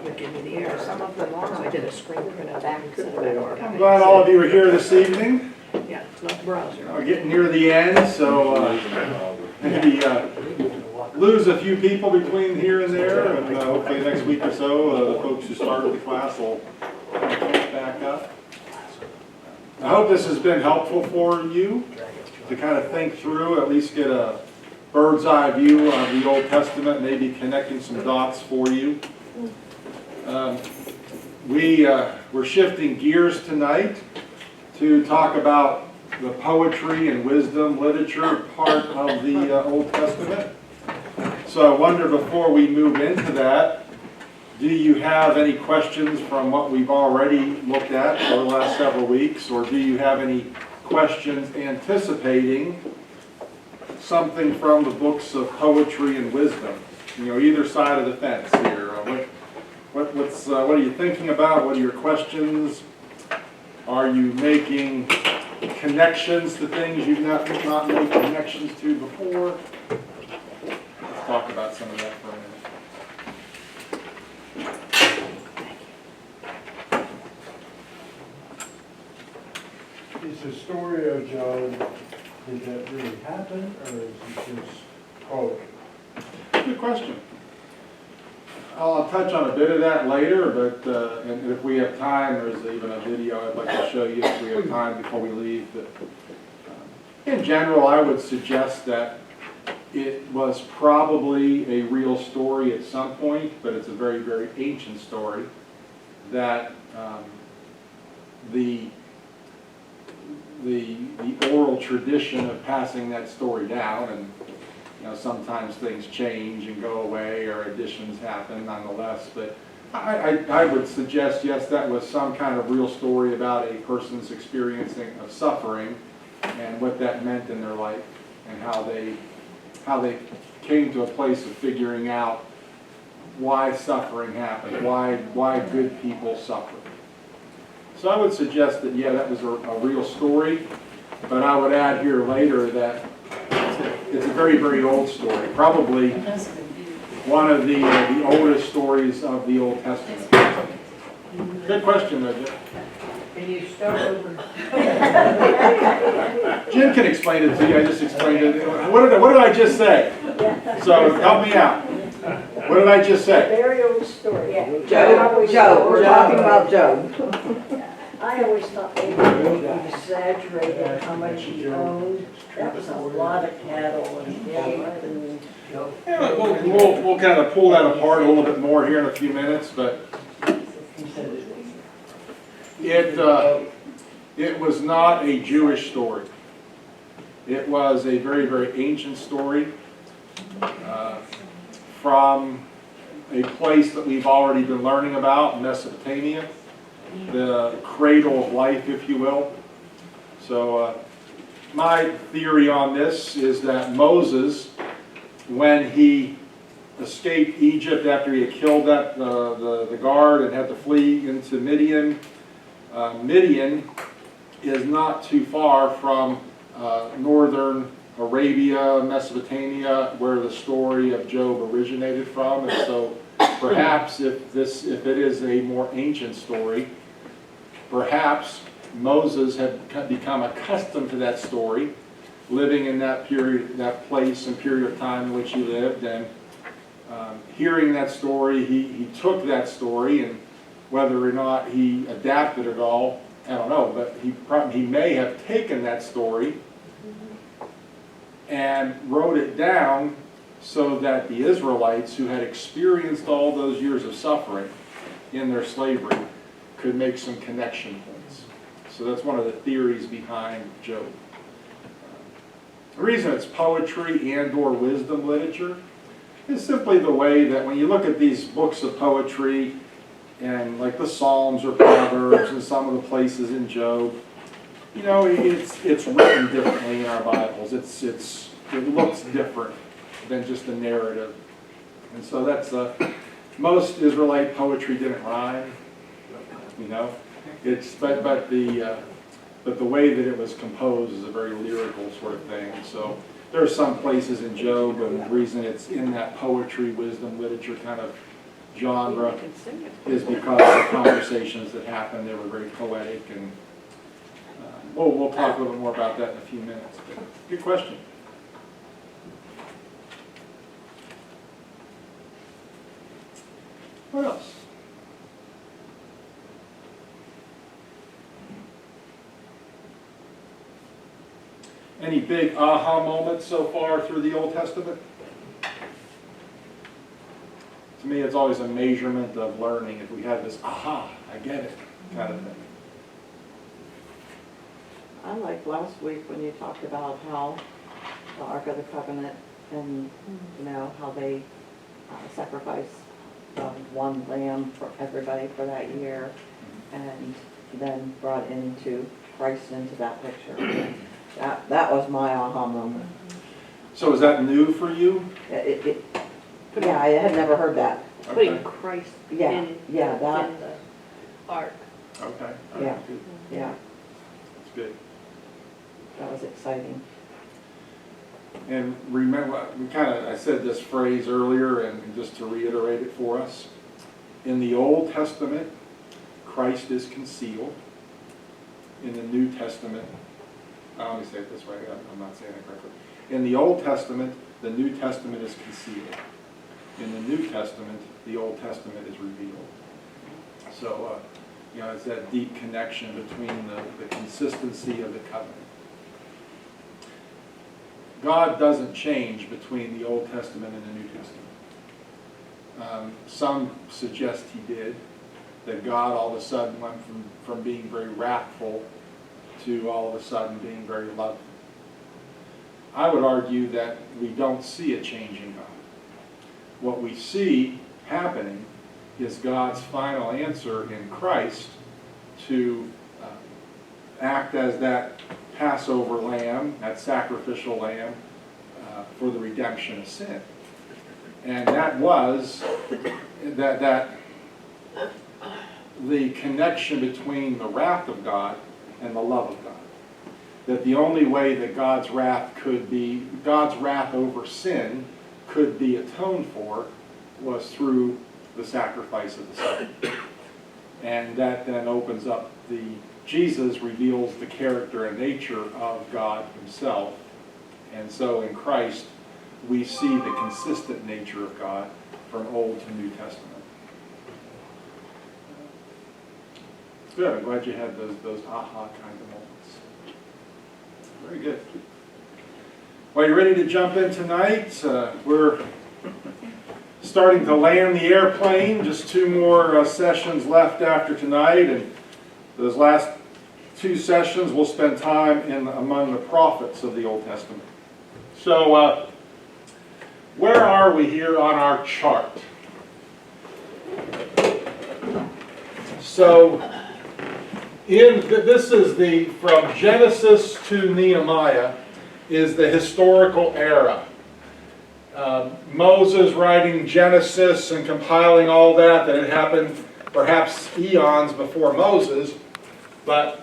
would give me the error. Some of them are, I did a screen print of that. I'm glad all of you are here this evening. Yeah, it's not browser. We're getting near the end, so maybe lose a few people between here and there, and hopefully next week or so, the folks who started the class will pick back up. I hope this has been helpful for you to kind of think through, at least get a bird's eye view of the Old Testament, maybe connecting some dots for you. We're shifting gears tonight to talk about the poetry and wisdom literature part of the Old Testament. So I wonder, before we move into that, do you have any questions from what we've already looked at for the last several weeks, or do you have any questions anticipating something from the books of poetry and wisdom? You know, either side of the fence here. What are you thinking about? What are your questions? Are you making connections to things you've not made connections to before? Let's talk about some of that for a minute. Is the story of Job, did that really happen, or is it just poetry? Good question. I'll touch on a bit of that later, but and if we have time, there's even a video I'd like to show you if we have time before we leave. But in general, I would suggest that it was probably a real story at some point, but it's a very, very ancient story that the oral tradition of passing that story down, and you know, sometimes things change and go away or additions happen nonetheless, but I would suggest, yes, that was some kind of real story about a person's experiencing of suffering and what that meant in their life, and how they came to a place of figuring out why suffering happened, why good people suffer. So I would suggest that, yeah, that was a real story, but I would add here later that it's a very, very old story, probably one of the oldest stories of the Old Testament. Good question, though, Jim. Can you start over? Jim can explain it to you. I just explained it. What did I just say? So help me out. What did I just say? Very old story. Job, we're talking about Job. I always thought maybe he exaggerated how much he owned. That was a lot of cattle and sheep and. Yeah, we'll kind of pull that apart a little bit more here in a few minutes, but it was not a Jewish story. It was a very, very ancient story from a place that we've already been learning about, Mesopotamia, the cradle of life, if you will. So my theory on this is that Moses, when he escaped Egypt after he had killed the guard and had to flee into Midian, Midian is not too far from northern Arabia, Mesopotamia, where the story of Job originated from. And so perhaps if it is a more ancient story, perhaps Moses had become accustomed to that story, living in that period, that place and period of time in which he lived, and hearing that story, he took that story, and whether or not he adapted it all, I don't know, but he may have taken that story and wrote it down so that the Israelites, who had experienced all those years of suffering in their slavery, could make some connection points. So that's one of the theories behind Job. The reason it's poetry and/or wisdom literature is simply the way that when you look at these books of poetry, and like the Psalms or Proverbs and some of the places in Job, you know, it's written differently in our Bibles. It looks different than just a narrative, and so that's most Israelite poetry didn't rhyme, you know. But the way that it was composed is a very lyrical sort of thing. So there are some places in Job, and the reason it's in that poetry, wisdom, literature kind of genre You can sing it. is because of the conversations that happened. They were very poetic, and we'll talk a little bit more about that in a few minutes. But good question. What else? Any big aha moments so far through the Old Testament? To me, it's always a measurement of learning. If we have this, aha, I get it, kind of thing. I liked last week when you talked about how the Ark of the Covenant and, you know, how they sacrificed one lamb for everybody for that year and then brought into Christ into that picture. That was my aha moment. So is that new for you? Yeah, I had never heard that. Putting Okay. Christ Yeah, in yeah, that- the ark. Okay. All right, Yeah. good. Yeah, That's good. that was exciting. And remember, I said this phrase earlier, and just to reiterate it for us. In the Old Testament, Christ is concealed. In the New Testament, let me say it this way, I'm not saying it correctly. In the Old Testament, the New Testament is concealed. In the New Testament, the Old Testament is revealed. So, you know, it's that deep connection between the consistency of the covenant. God doesn't change between the Old Testament and the New Testament. Some suggest he did, that God all of a sudden went from being very wrathful to all of a sudden being very loving. I would argue that we don't see a change in God. What we see happening is God's final answer in Christ to act as that Passover lamb, that sacrificial lamb for the redemption of sin. And that was that the connection between the wrath of God and the love of God. That the only way that God's wrath over sin could be atoned for was through the sacrifice of the Son. And that then opens up Jesus reveals the character and nature of God himself. And so in Christ, we see the consistent nature of God from Old to New Testament. Good, I'm glad you had those aha kind of moments. Very good. Well, you ready to jump in tonight? We're starting to land the airplane. Just 2 more sessions left after tonight, and those last 2 sessions we'll spend time among the prophets of the Old Testament. So, where are we here on our chart? So, this is from Genesis to Nehemiah is the historical era. Moses writing Genesis and compiling all that had happened perhaps eons before Moses, but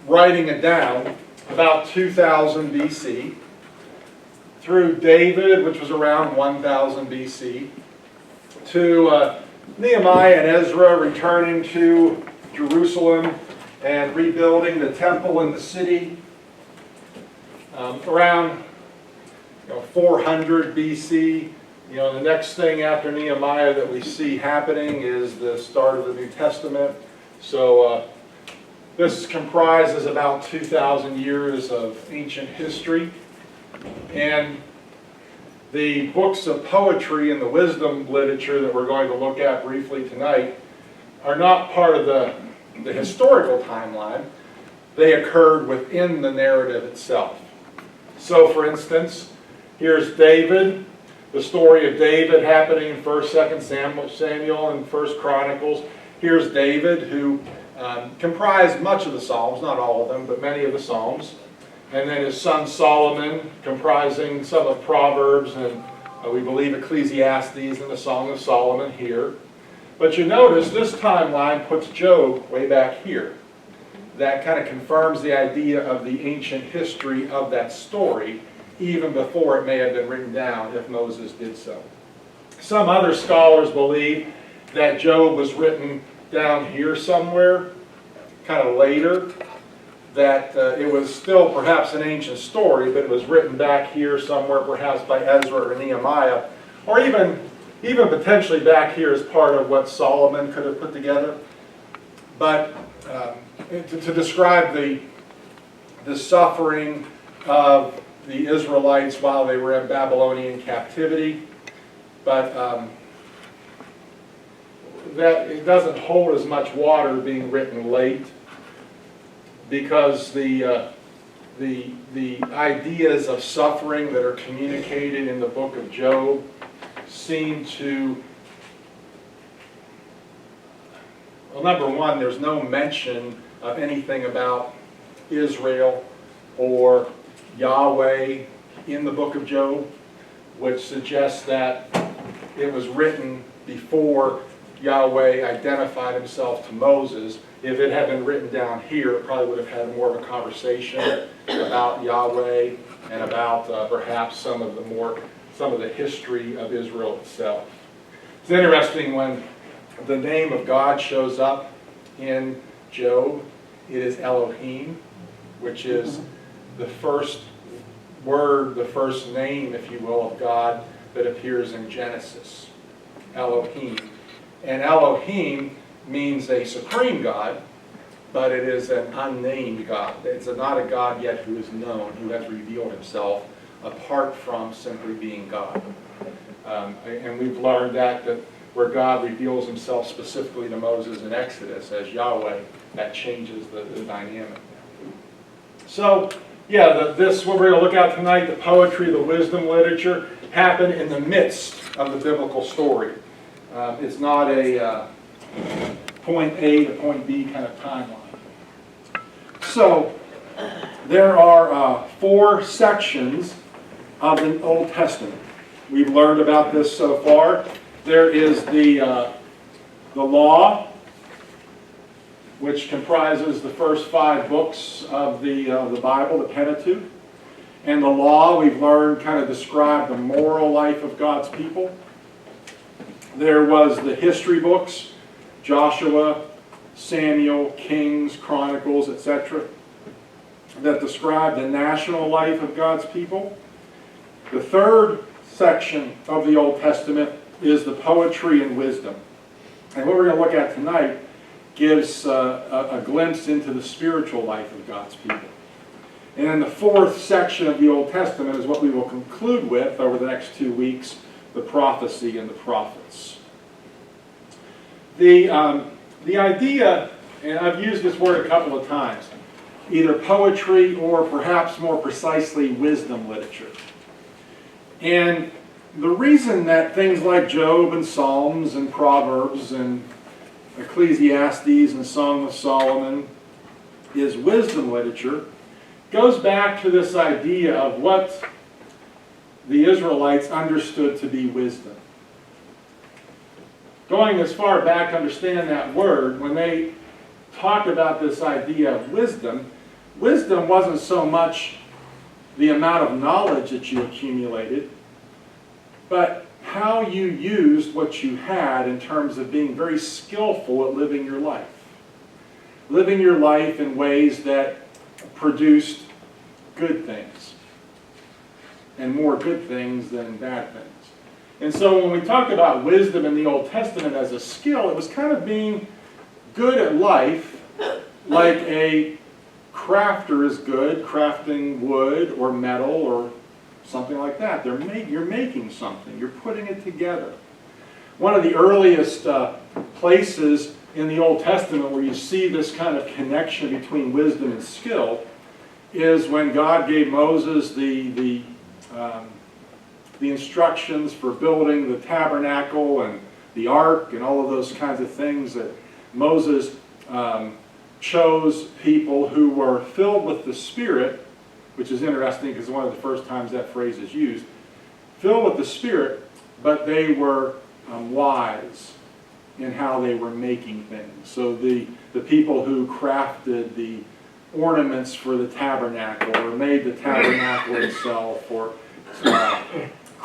writing it down about 2000 BC, through David, which was around 1000 BC, to Nehemiah and Ezra returning to Jerusalem and rebuilding the temple and the city, around 400 BC. The next thing after Nehemiah that we see happening is the start of the New Testament. So this comprises about 2,000 years of ancient history. And the books of poetry and the wisdom literature that we're going to look at briefly tonight are not part of the historical timeline. They occurred within the narrative itself. So, for instance, here's David, the story of David happening in 1st, 2nd Samuel, and 1st Chronicles. Here's David, who comprised much of the Psalms, not all of them, but many of the Psalms. And then his son Solomon, comprising some of Proverbs and we believe Ecclesiastes and the Song of Solomon here. But you notice this timeline puts Job way back here. That kind of confirms the idea of the ancient history of that story, even before it may have been written down if Moses did so. Some other scholars believe that Job was written down here somewhere, kind of later, that it was still perhaps an ancient story, but it was written back here somewhere, perhaps by Ezra or Nehemiah, or even potentially back here as part of what Solomon could have put together. But to describe the suffering of the Israelites while they were in Babylonian captivity, but that it doesn't hold as much water being written late, because the ideas of suffering that are communicated in the book of Job seem to, well, number one, there's no mention of anything about Israel or Yahweh in the book of Job, which suggests that it was written before Yahweh identified himself to Moses. If it had been written down here, it probably would have had more of a conversation about Yahweh and about perhaps some of the history of Israel itself. It's interesting when the name of God shows up in Job, it is Elohim, which is the first word, the first name, if you will, of God that appears in Genesis. Elohim. And Elohim means a supreme God, but it is an unnamed God. It's not a God yet who is known, who has revealed himself apart from simply being God. And we've learned that where God reveals himself specifically to Moses in Exodus as Yahweh, that changes the dynamic. So, yeah, this, what we're going to look at tonight, the poetry, the wisdom literature, happened in the midst of the biblical story. It's not a point A to point B kind of timeline. So, there are 4 sections of the Old Testament. We've learned about this so far. There is the law, which comprises the first 5 books of the Bible, the Pentateuch. And the law, we've learned, kind of describe the moral life of God's people. There was the history books, Joshua, Samuel, Kings, Chronicles, etc., that describe the national life of God's people. The third section of the Old Testament is the poetry and wisdom. And what we're going to look at tonight gives a glimpse into the spiritual life of God's people. And then the 4th section of the Old Testament is what we will conclude with over the next 2 weeks, the prophecy and the prophets. The idea, and I've used this word a couple of times, either poetry or perhaps more precisely wisdom literature. And the reason that things like Job and Psalms and Proverbs and Ecclesiastes and Song of Solomon is wisdom literature goes back to this idea of what the Israelites understood to be wisdom. Going as far back to understand that word, when they talked about this idea of wisdom, wisdom wasn't so much the amount of knowledge that you accumulated, but how you used what you had in terms of being very skillful at living your life. Living your life in ways that produced good things, and more good things than bad things. And so when we talk about wisdom in the Old Testament as a skill, it was kind of being good at life, like a crafter is good, crafting wood or metal or something like that. You're making something. You're putting it together. One of the earliest places in the Old Testament where you see this kind of connection between wisdom and skill is when God gave Moses the instructions for building the tabernacle and the ark and all of those kinds of things. That Moses chose people who were filled with the Spirit, which is interesting because one of the first times that phrase is used, filled with the Spirit, but they were wise in how they were making things. So the people who crafted the ornaments for the tabernacle or made the tabernacle itself or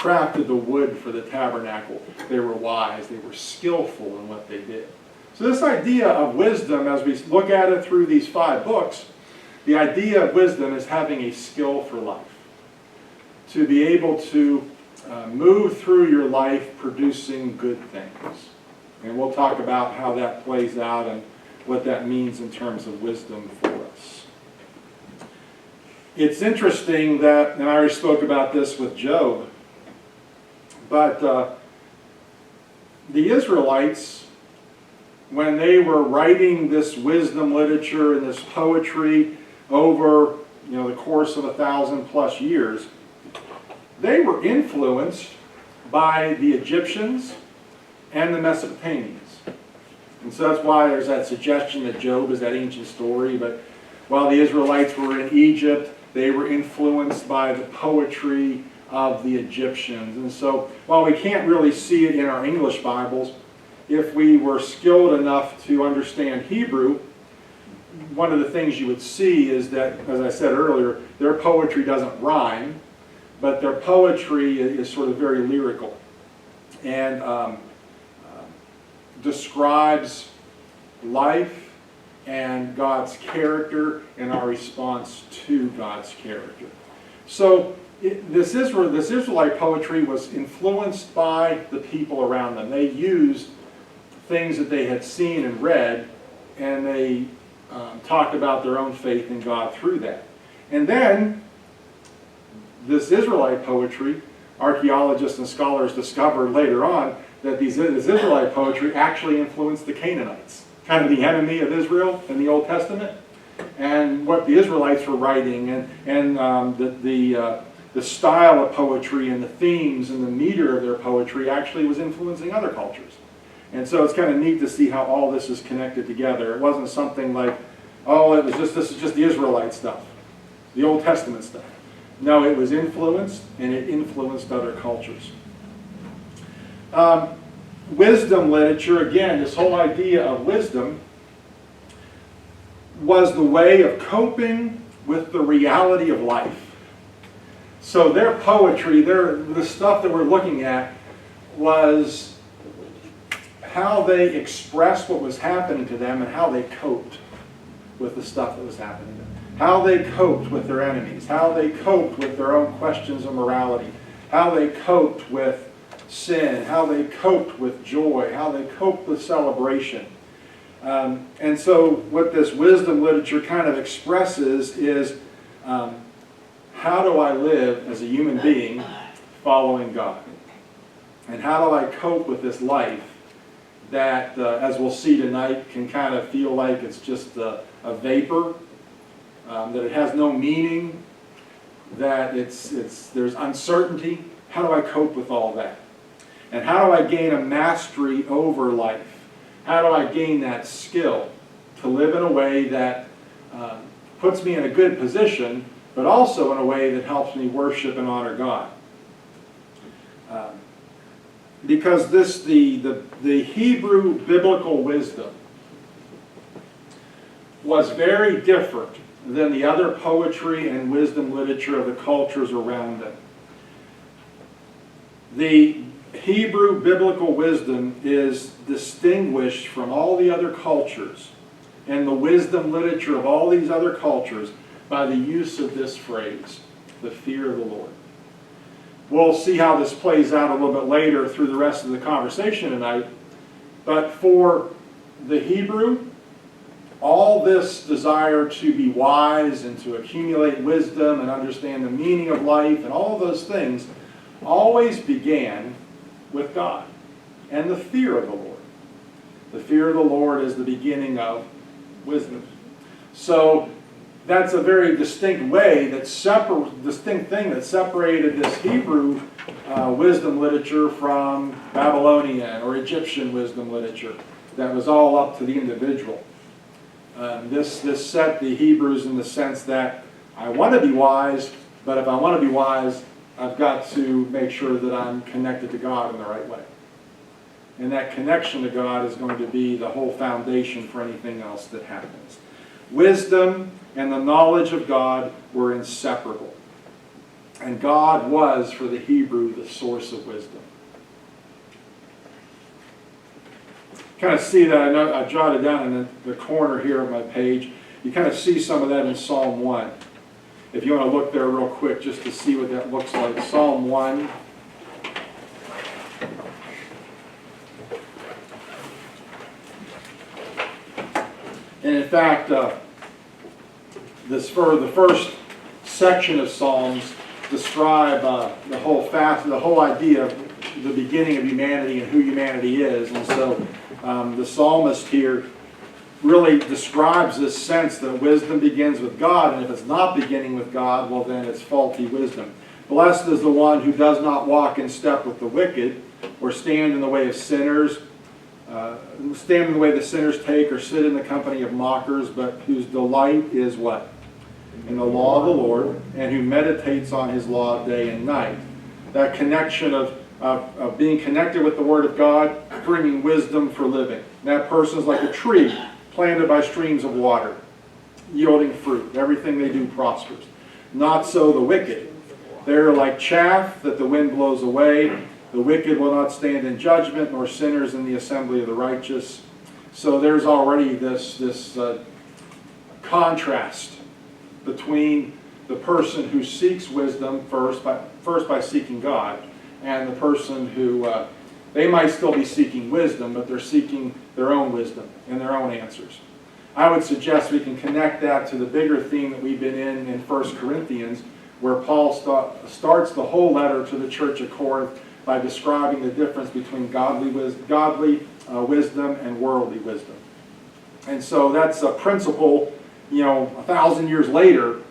crafted the wood for the tabernacle. They were wise. They were skillful in what they did. So this idea of wisdom, as we look at it through these 5 books, the idea of wisdom is having a skill for life. To be able to move through your life producing good things. And we'll talk about how that plays out and what that means in terms of wisdom for us. It's interesting that, and I already spoke about this with Job, but the Israelites, when they were writing this wisdom literature and this poetry over the course of 1,000+ years, they were influenced by the Egyptians and the Mesopotamians. And so that's why there's that suggestion that Job is that ancient story. But while the Israelites were in Egypt, they were influenced by the poetry of the Egyptians. And so while we can't really see it in our English Bibles, if we were skilled enough to understand Hebrew, one of the things you would see is that, as I said earlier, their poetry doesn't rhyme, but their poetry is sort of very lyrical and describes life and God's character and our response to God's character. So this Israelite poetry was influenced by the people around them. They used things that they had seen and read, and they talked about their own faith in God through that. And then this Israelite poetry, archaeologists and scholars discovered later on that this Israelite poetry actually influenced the Canaanites, kind of the enemy of Israel in the Old Testament, and what the Israelites were writing, and the style of poetry and the themes and the meter of their poetry actually was influencing other cultures. And so it's kind of neat to see how all this is connected together. It wasn't something like, oh, this is just the Israelite stuff, the Old Testament stuff. No, it was influenced, and it influenced other cultures. Wisdom literature, again, this whole idea of wisdom was the way of coping with the reality of life. So their poetry, the stuff that we're looking at, was how they expressed what was happening to them and how they coped with the stuff that was happening to them. How they coped with their enemies, how they coped with their own questions of morality, how they coped with sin, how they coped with joy, how they coped with celebration. And so what this wisdom literature kind of expresses is how do I live as a human being following God? And how do I cope with this life that, as we'll see tonight, can kind of feel like it's just a vapor, that it has no meaning, that there's uncertainty. How do I cope with all that? And how do I gain a mastery over life? How do I gain that skill to live in a way that puts me in a good position, but also in a way that helps me worship and honor God? Because the Hebrew biblical wisdom was very different than the other poetry and wisdom literature of the cultures around them. The Hebrew biblical wisdom is distinguished from all the other cultures and the wisdom literature of all these other cultures by the use of this phrase, the fear of the Lord. We'll see how this plays out a little bit later through the rest of the conversation tonight. But for the Hebrew, all this desire to be wise and to accumulate wisdom and understand the meaning of life and all of those things always began with God and the fear of the Lord. The fear of the Lord is the beginning of wisdom. So that's a very distinct way, distinct thing that separated this Hebrew wisdom literature from Babylonian or Egyptian wisdom literature that was all up to the individual. This set the Hebrews in the sense that I want to be wise, but if I want to be wise, I've got to make sure that I'm connected to God in the right way. And that connection to God is going to be the whole foundation for anything else that happens. Wisdom and the knowledge of God were inseparable. And God was, for the Hebrew, the source of wisdom. Kind of see that, I know I jotted down in the corner here of my page. You kind of see some of that in Psalm 1. If you want to look there real quick just to see what that looks like. Psalm 1. And in fact, the first section of Psalms describe the whole idea of the beginning of humanity and who humanity is. And so the psalmist here really describes this sense that wisdom begins with God, and if it's not beginning with God, well then it's faulty wisdom. Blessed is the one who does not walk in step with the wicked, or stand in the way of sinners, stand in the way the sinners take, or sit in the company of mockers, but whose delight is what? In the law of the Lord, and who meditates on his law day and night. That connection of being connected with the Word of God, bringing wisdom for living. That person is like a tree planted by streams of water, yielding fruit. Everything they do prospers. Not so the wicked. They're like chaff that the wind blows away. The wicked will not stand in judgment, nor sinners in the assembly of the righteous. So there's already this contrast between the person who seeks wisdom first by seeking God, and the person who, they might still be seeking wisdom, but they're seeking their own wisdom and their own answers. I would suggest we can connect that to the bigger theme that we've been in 1 Corinthians, where Paul starts the whole letter to the church of Corinth by describing the difference between godly wisdom and worldly wisdom. And so that's a principle, 1,000 years later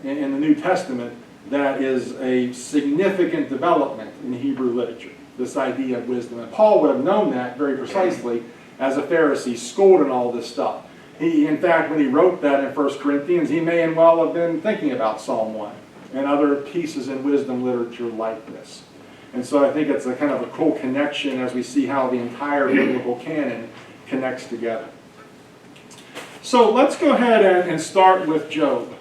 in the New Testament, that is a significant development in Hebrew literature, this idea of wisdom. And Paul would have known that very precisely as a Pharisee, schooled in all this stuff. In fact, when he wrote that in 1 Corinthians, he may and well have been thinking about Psalm 1 and other pieces in wisdom literature like this. And so I think it's a kind of a cool connection as we see how the entire biblical canon connects together. So let's go ahead and start with Job.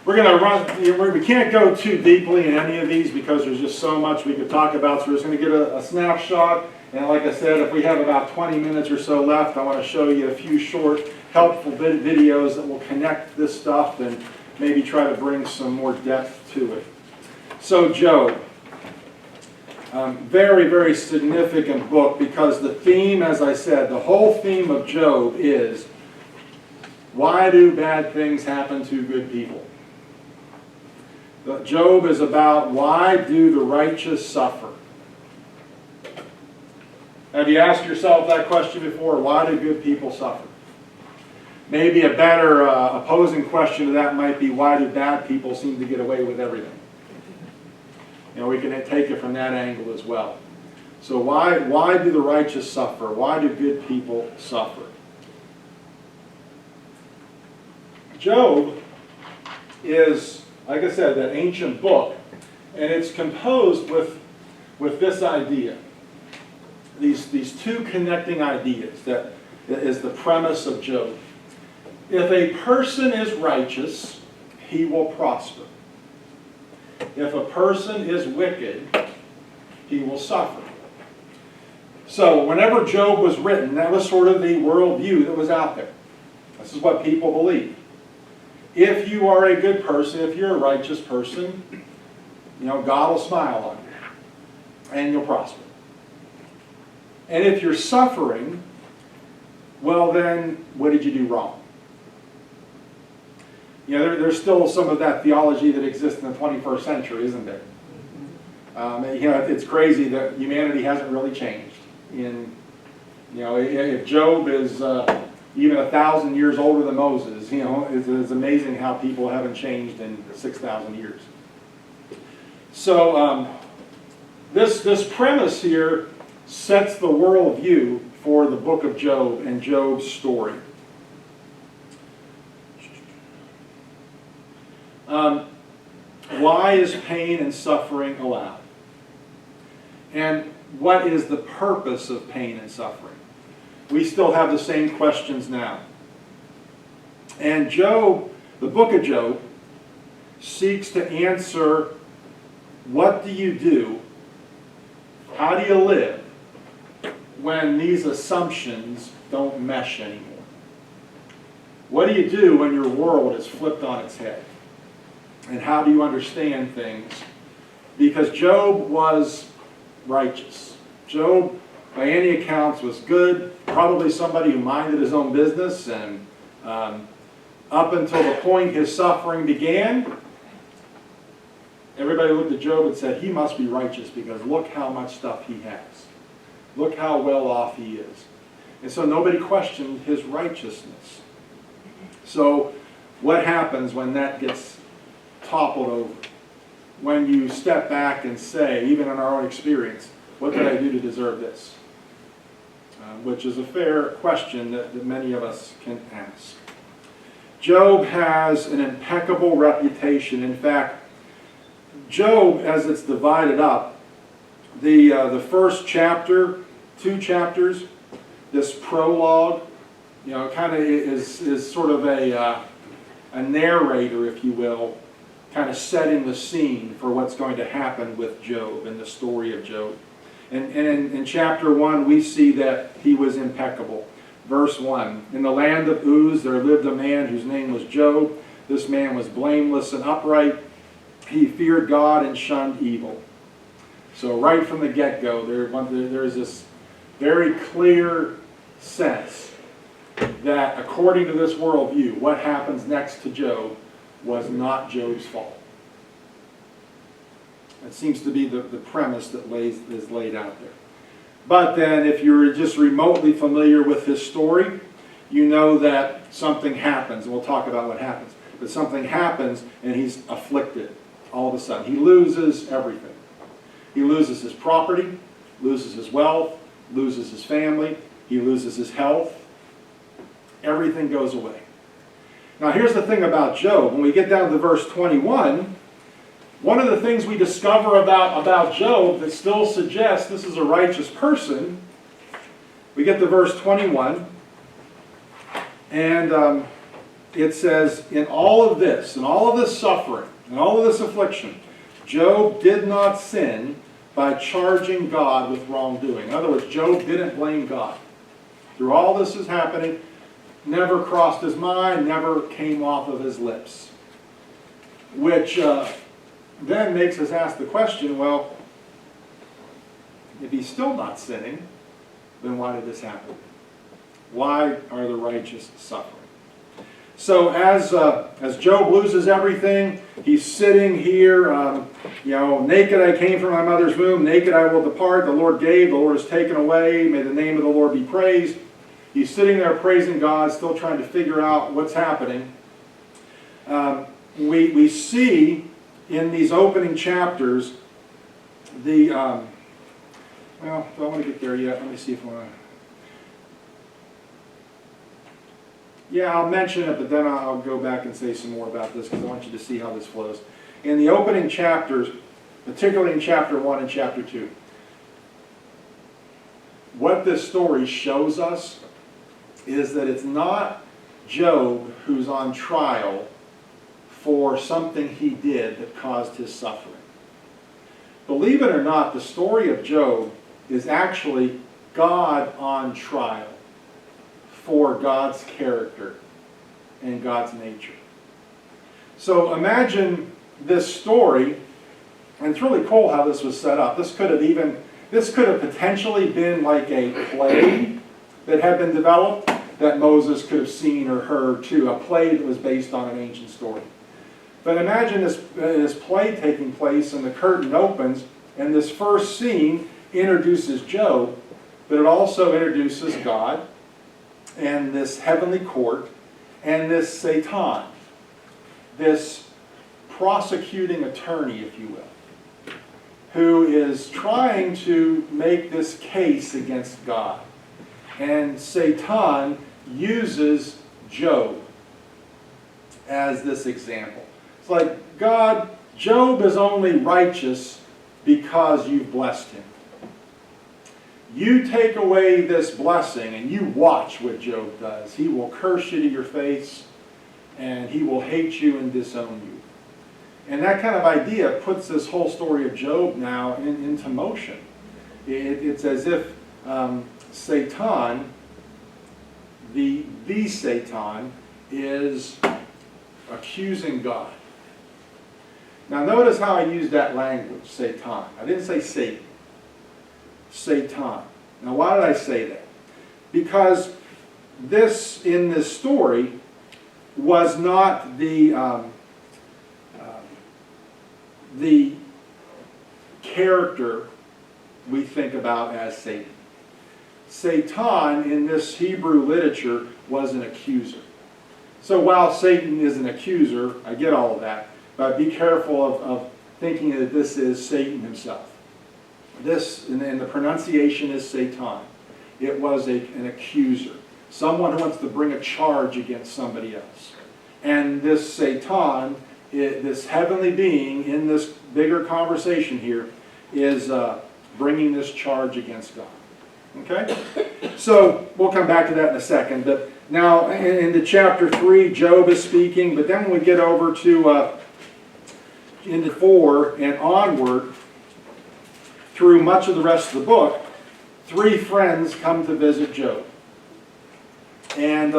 We're going to run, we can't go too deeply in any of these because there's just so much we could talk about, so we're just going to get a snapshot. And like I said, if we have about 20 minutes or so left, I want to show you a few short, helpful videos that will connect this stuff and maybe try to bring some more depth to it. So Job. Very, very significant book because the theme, as I said, the whole theme of Job is, why do bad things happen to good people? Job is about, why do the righteous suffer? Have you asked yourself that question before? Why do good people suffer? Maybe a better opposing question to that might be, why do bad people seem to get away with everything? We can take it from that angle as well. So why do the righteous suffer? Why do good people suffer? Job is, like I said, that ancient book, and it's composed with this idea. These two connecting ideas that is the premise of Job. If a person is righteous, he will prosper. If a person is wicked, he will suffer. So whenever Job was written, that was sort of the worldview that was out there. This is what people believe. If you are a good person, if you're a righteous person, God will smile on you and you'll prosper. And if you're suffering, well then, what did you do wrong? There's still some of that theology that exists in the 21st century, isn't there? It's crazy that humanity hasn't really changed. If Job is even 1,000 years older than Moses, it's amazing how people haven't changed in 6,000 years. So this premise here sets the worldview for the book of Job and Job's story. Why is pain and suffering allowed? And what is the purpose of pain and suffering? We still have the same questions now. And Job, the book of Job, seeks to answer, what do you do? How do you live when these assumptions don't mesh anymore? What do you do when your world is flipped on its head? And how do you understand things? Because Job was righteous. Job, by any accounts, was good, probably somebody who minded his own business, and up until the point his suffering began, everybody looked at Job and said, he must be righteous because look how much stuff he has. Look how well off he is. And so nobody questioned his righteousness. So what happens when that gets toppled over? When you step back and say, even in our own experience, what did I do to deserve this? Which is a fair question that many of us can ask. Job has an impeccable reputation. In fact, Job, as it's divided up, the first chapter, 2 chapters, this prologue, kind of is sort of a narrator, if you will, kind of setting the scene for what's going to happen with Job and the story of Job. And in chapter 1, we see that he was impeccable. Verse 1, in the land of Uz there lived a man whose name was Job. This man was blameless and upright. He feared God and shunned evil. So right from the get-go, there's this very clear sense that according to this worldview, what happens next to Job was not Job's fault. It seems to be the premise that is laid out there. But then if you're just remotely familiar with his story, you know that something happens. We'll talk about what happens. But something happens and he's afflicted all of a sudden. He loses everything. He loses his property, loses his wealth, loses his family, he loses his health. Everything goes away. Now here's the thing about Job. When we get down to verse 21, one of the things we discover about Job that still suggests this is a righteous person, we get to verse 21, and it says, in all of this suffering, in all of this affliction, Job did not sin by charging God with wrongdoing. In other words, Job didn't blame God. Through all this is happening, never crossed his mind, never came off of his lips. Which then makes us ask the question, well, if he's still not sinning, then why did this happen? Why are the righteous suffering? So as Job loses everything, he's sitting here, naked I came from my mother's womb, naked I will depart. The Lord gave, the Lord has taken away. May the name of the Lord be praised. He's sitting there praising God, still trying to figure out what's happening. We see in these opening chapters well, do I want to get there yet? Let me see if I want to. Yeah, I'll mention it, but then I'll go back and say some more about this because I want you to see how this flows. In the opening chapters, particularly in chapter 1 and chapter 2, what this story shows us is that it's not Job who's on trial for something he did that caused his suffering. Believe it or not, the story of Job is actually God on trial for God's character and God's nature. So imagine this story, and it's really cool how this was set up. This could have potentially been like a play that had been developed that Moses could have seen or heard too, a play that was based on an ancient story. But imagine this play taking place and the curtain opens and this first scene introduces Job, but it also introduces God and this heavenly court and this Satan, this prosecuting attorney, if you will, who is trying to make this case against God. And Satan uses Job as this example. It's like, God, Job is only righteous because you've blessed him. You take away this blessing and you watch what Job does. He will curse you to your face and he will hate you and disown you. And that kind of idea puts this whole story of Job now into motion. It's as if Satan, the Satan, is accusing God. Now notice how I used that language, Satan. I didn't say Satan. Satan. Now why did I say that? Because this, in this story, was not the character we think about as Satan. Satan in this Hebrew literature was an accuser. So while Satan is an accuser, I get all of that, but be careful of thinking that this is Satan himself. This, and the pronunciation is Satan. It was an accuser. Someone who wants to bring a charge against somebody else. And this Satan, this heavenly being in this bigger conversation here, is bringing this charge against God. Okay? So, we'll come back to that in a second. But now, into chapter 3, Job is speaking. But then when we get over to into 4 and onward, through much of the rest of the book, 3 friends come to visit Job. And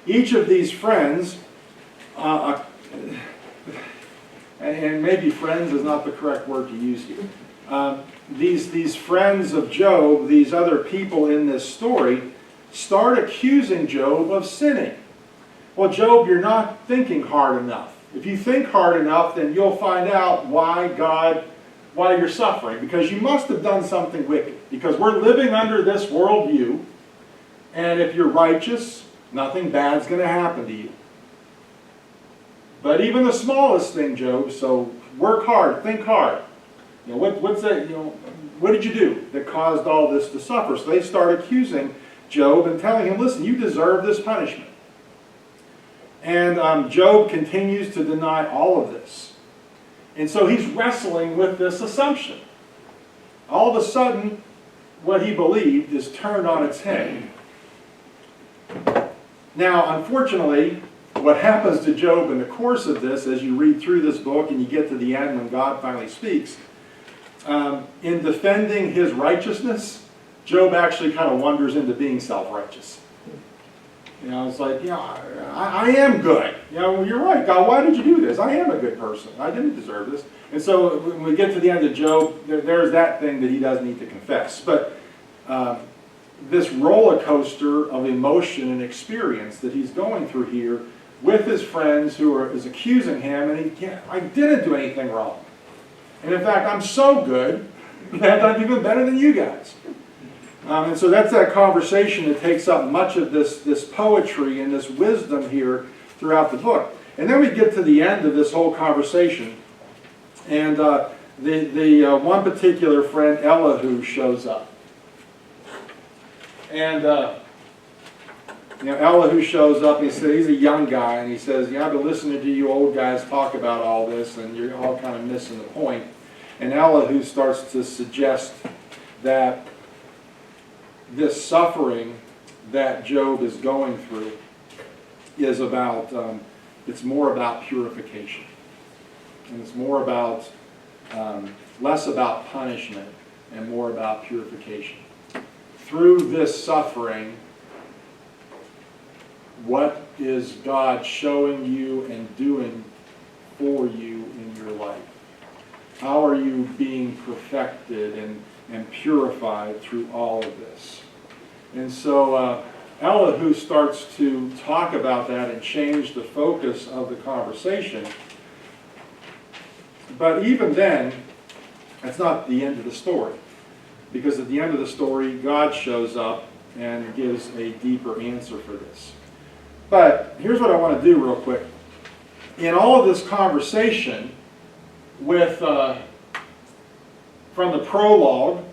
each of these friends, and maybe friends is not the correct word to use here. These friends of Job, these other people in this story, start accusing Job of sinning. Well, Job, you're not thinking hard enough. If you think hard enough, then you'll find out why you're suffering. Because you must have done something wicked. Because we're living under this worldview, and if you're righteous, nothing bad's going to happen to you. But even the smallest thing, Job, so work hard, think hard. You know, what's that, you know, what did you do that caused all this to suffer? So they start accusing Job and telling him, listen, you deserve this punishment. And Job continues to deny all of this. And so he's wrestling with this assumption. All of a sudden, what he believed is turned on its head. Now, unfortunately, what happens to Job in the course of this, as you read through this book and you get to the end when God finally speaks, in defending his righteousness, Job actually kind of wanders into being self-righteous. You know, it's like, you know, I am good. You know, well, you're right, God, why did you do this? I am a good person. I didn't deserve this. And so when we get to the end of Job, there's that thing that he does need to confess. But this roller coaster of emotion and experience that he's going through here with his friends who is accusing him, and I didn't do anything wrong. And in fact, I'm so good that I'm even better than you guys. And so that's that conversation that takes up much of this poetry and this wisdom here throughout the book. And then we get to the end of this whole conversation, and the one particular friend, Elihu, shows up. And you know, Elihu shows up, and he says, he's a young guy, and he says, yeah, I've been listening to you old guys talk about all this, and you're all kind of missing the point. And Elihu starts to suggest that this suffering that Job is going through is about, it's more about purification. And it's more about, less about punishment and more about purification. Through this suffering, what is God showing you and doing for you in your life? How are you being perfected and purified through all of this? And so Elihu starts to talk about that and change the focus of the conversation. But even then, that's not the end of the story. Because at the end of the story, God shows up and gives a deeper answer for this. But here's what I want to do real quick. In all of this conversation, with from the prologue,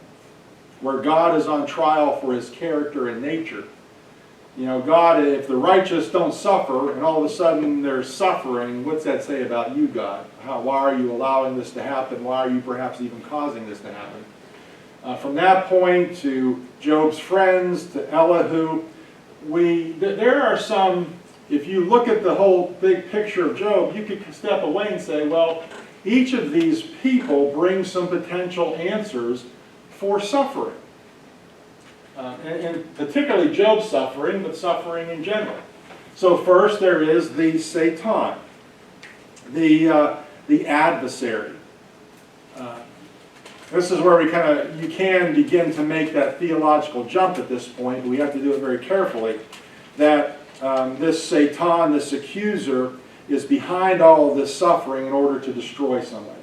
where God is on trial for his character and nature. You know, God, if the righteous don't suffer, and all of a sudden they're suffering, what's that say about you, God? Why are you allowing this to happen? Why are you perhaps even causing this to happen? From that point to Job's friends, to Elihu, there are some if you look at the whole big picture of Job, you could step away and say, well, each of these people brings some potential answers for suffering. And particularly Job's suffering, but suffering in general. So first there is the Satan, the adversary. This is where you can begin to make that theological jump at this point, but we have to do it very carefully, that this Satan, this accuser, is behind all of this suffering in order to destroy somebody.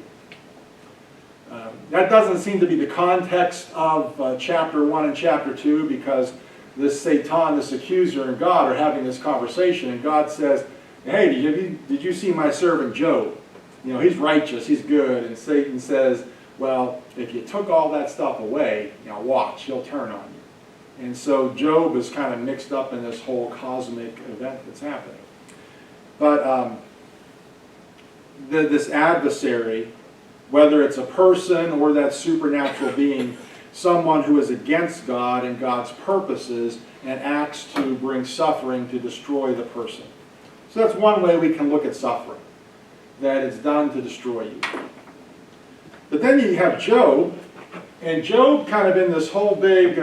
That doesn't seem to be the context of chapter 1 and chapter 2, because this Satan, this accuser, and God are having this conversation, and God says, hey, did you see my servant Job? You know, he's righteous, he's good. And Satan says, well, if you took all that stuff away, watch, he'll turn on you. And so Job is kind of mixed up in this whole cosmic event that's happening. But this adversary, whether it's a person or that supernatural being, someone who is against God and God's purposes and acts to bring suffering to destroy the person. So that's one way we can look at suffering, that it's done to destroy you. But then you have Job, and Job kind of in this whole big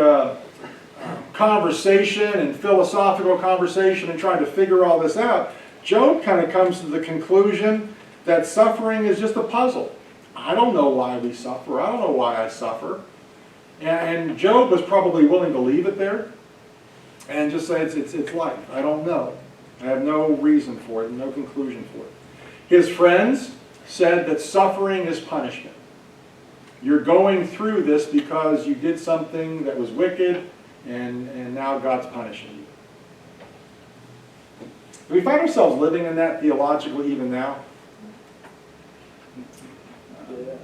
conversation and philosophical conversation and trying to figure all this out, Job kind of comes to the conclusion that suffering is just a puzzle. I don't know why we suffer. I don't know why I suffer. And Job was probably willing to leave it there and just say it's life. I don't know. I have no reason for it, no conclusion for it. His friends said that suffering is punishment. You're going through this because you did something that was wicked, and now God's punishing you. Do we find ourselves living in that theologically even now?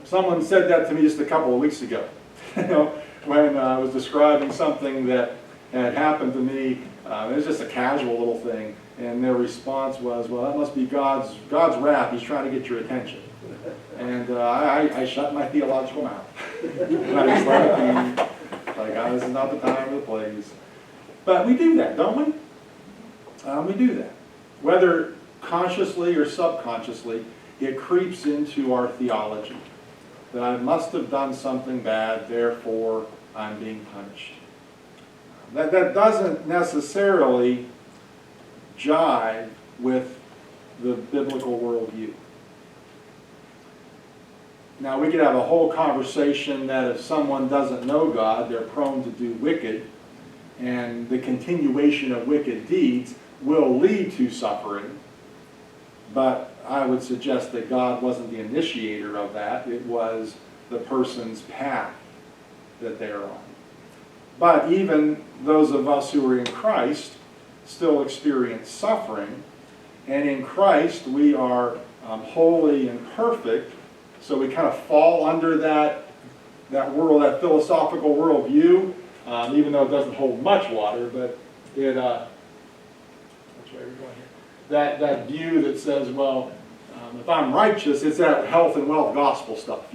Someone said that to me just a couple of weeks ago, when I was describing something that had happened to me. It was just a casual little thing, and their response was, well, that must be God's wrath. He's trying to get your attention. And I shut my theological mouth. And I was like, this is not the time or the place. But we do that, don't we? We do that. Whether consciously or subconsciously, it creeps into our theology. That I must have done something bad, therefore I'm being punished. That doesn't necessarily jive with the biblical worldview. Now, we could have a whole conversation that if someone doesn't know God, they're prone to do wicked, and the continuation of wicked deeds will lead to suffering. But I would suggest that God wasn't the initiator of that. It was the person's path that they're on. But even those of us who are in Christ still experience suffering. And in Christ, we are holy and perfect. So we kind of fall under that world, that philosophical worldview, even though it doesn't hold much water, but it, which way are we going here? That view that says, well, if I'm righteous, it's that health and wealth gospel stuff,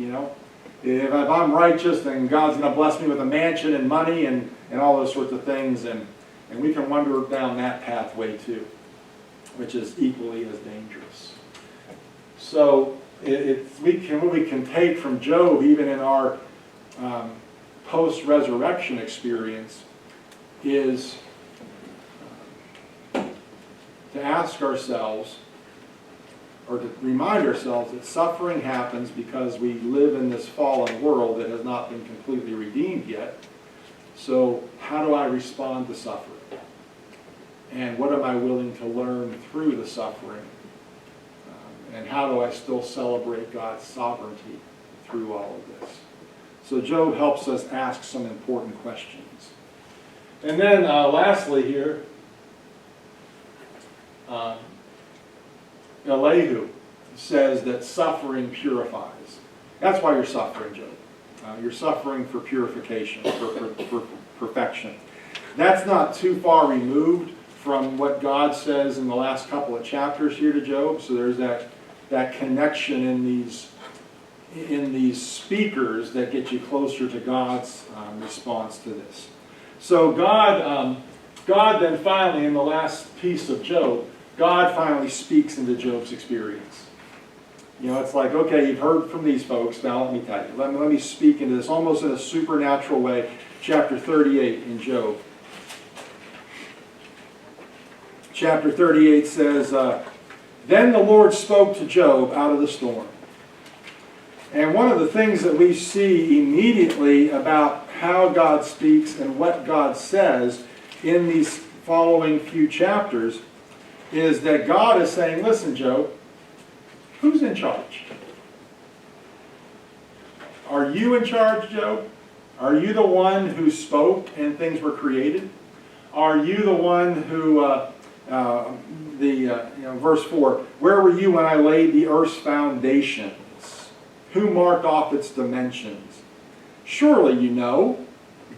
If I'm righteous, then God's going to bless me with a mansion and money and all those sorts of things, and we can wander down that pathway too, which is equally as dangerous. So what we can take from Job, even in our post-resurrection experience, is to ask ourselves, or to remind ourselves that suffering happens because we live in this fallen world that has not been completely redeemed yet. So how do I respond to suffering? And what am I willing to learn through the suffering? And how do I still celebrate God's sovereignty through all of this? So Job helps us ask some important questions. And then lastly here, Elihu says that suffering purifies. That's why you're suffering, Job. You're suffering for purification, for perfection. That's not too far removed from what God says in the last couple of chapters here to Job. So there's that connection in these speakers that get you closer to God's response to this. So God then finally, in the last piece of Job, God finally speaks into Job's experience. You know, it's like, okay, you've heard from these folks, now let me tell you. Let me speak into this almost in a supernatural way. Chapter 38 in Job. Chapter 38 says, Then the Lord spoke to Job out of the storm. And one of the things that we see immediately about how God speaks and what God says in these following few chapters is that God is saying, listen, Job, who's in charge? Are you in charge, Job? Are you the one who spoke and things were created? Are you the one who, verse 4, where were you when I laid the earth's foundations? Who marked off its dimensions? Surely you know.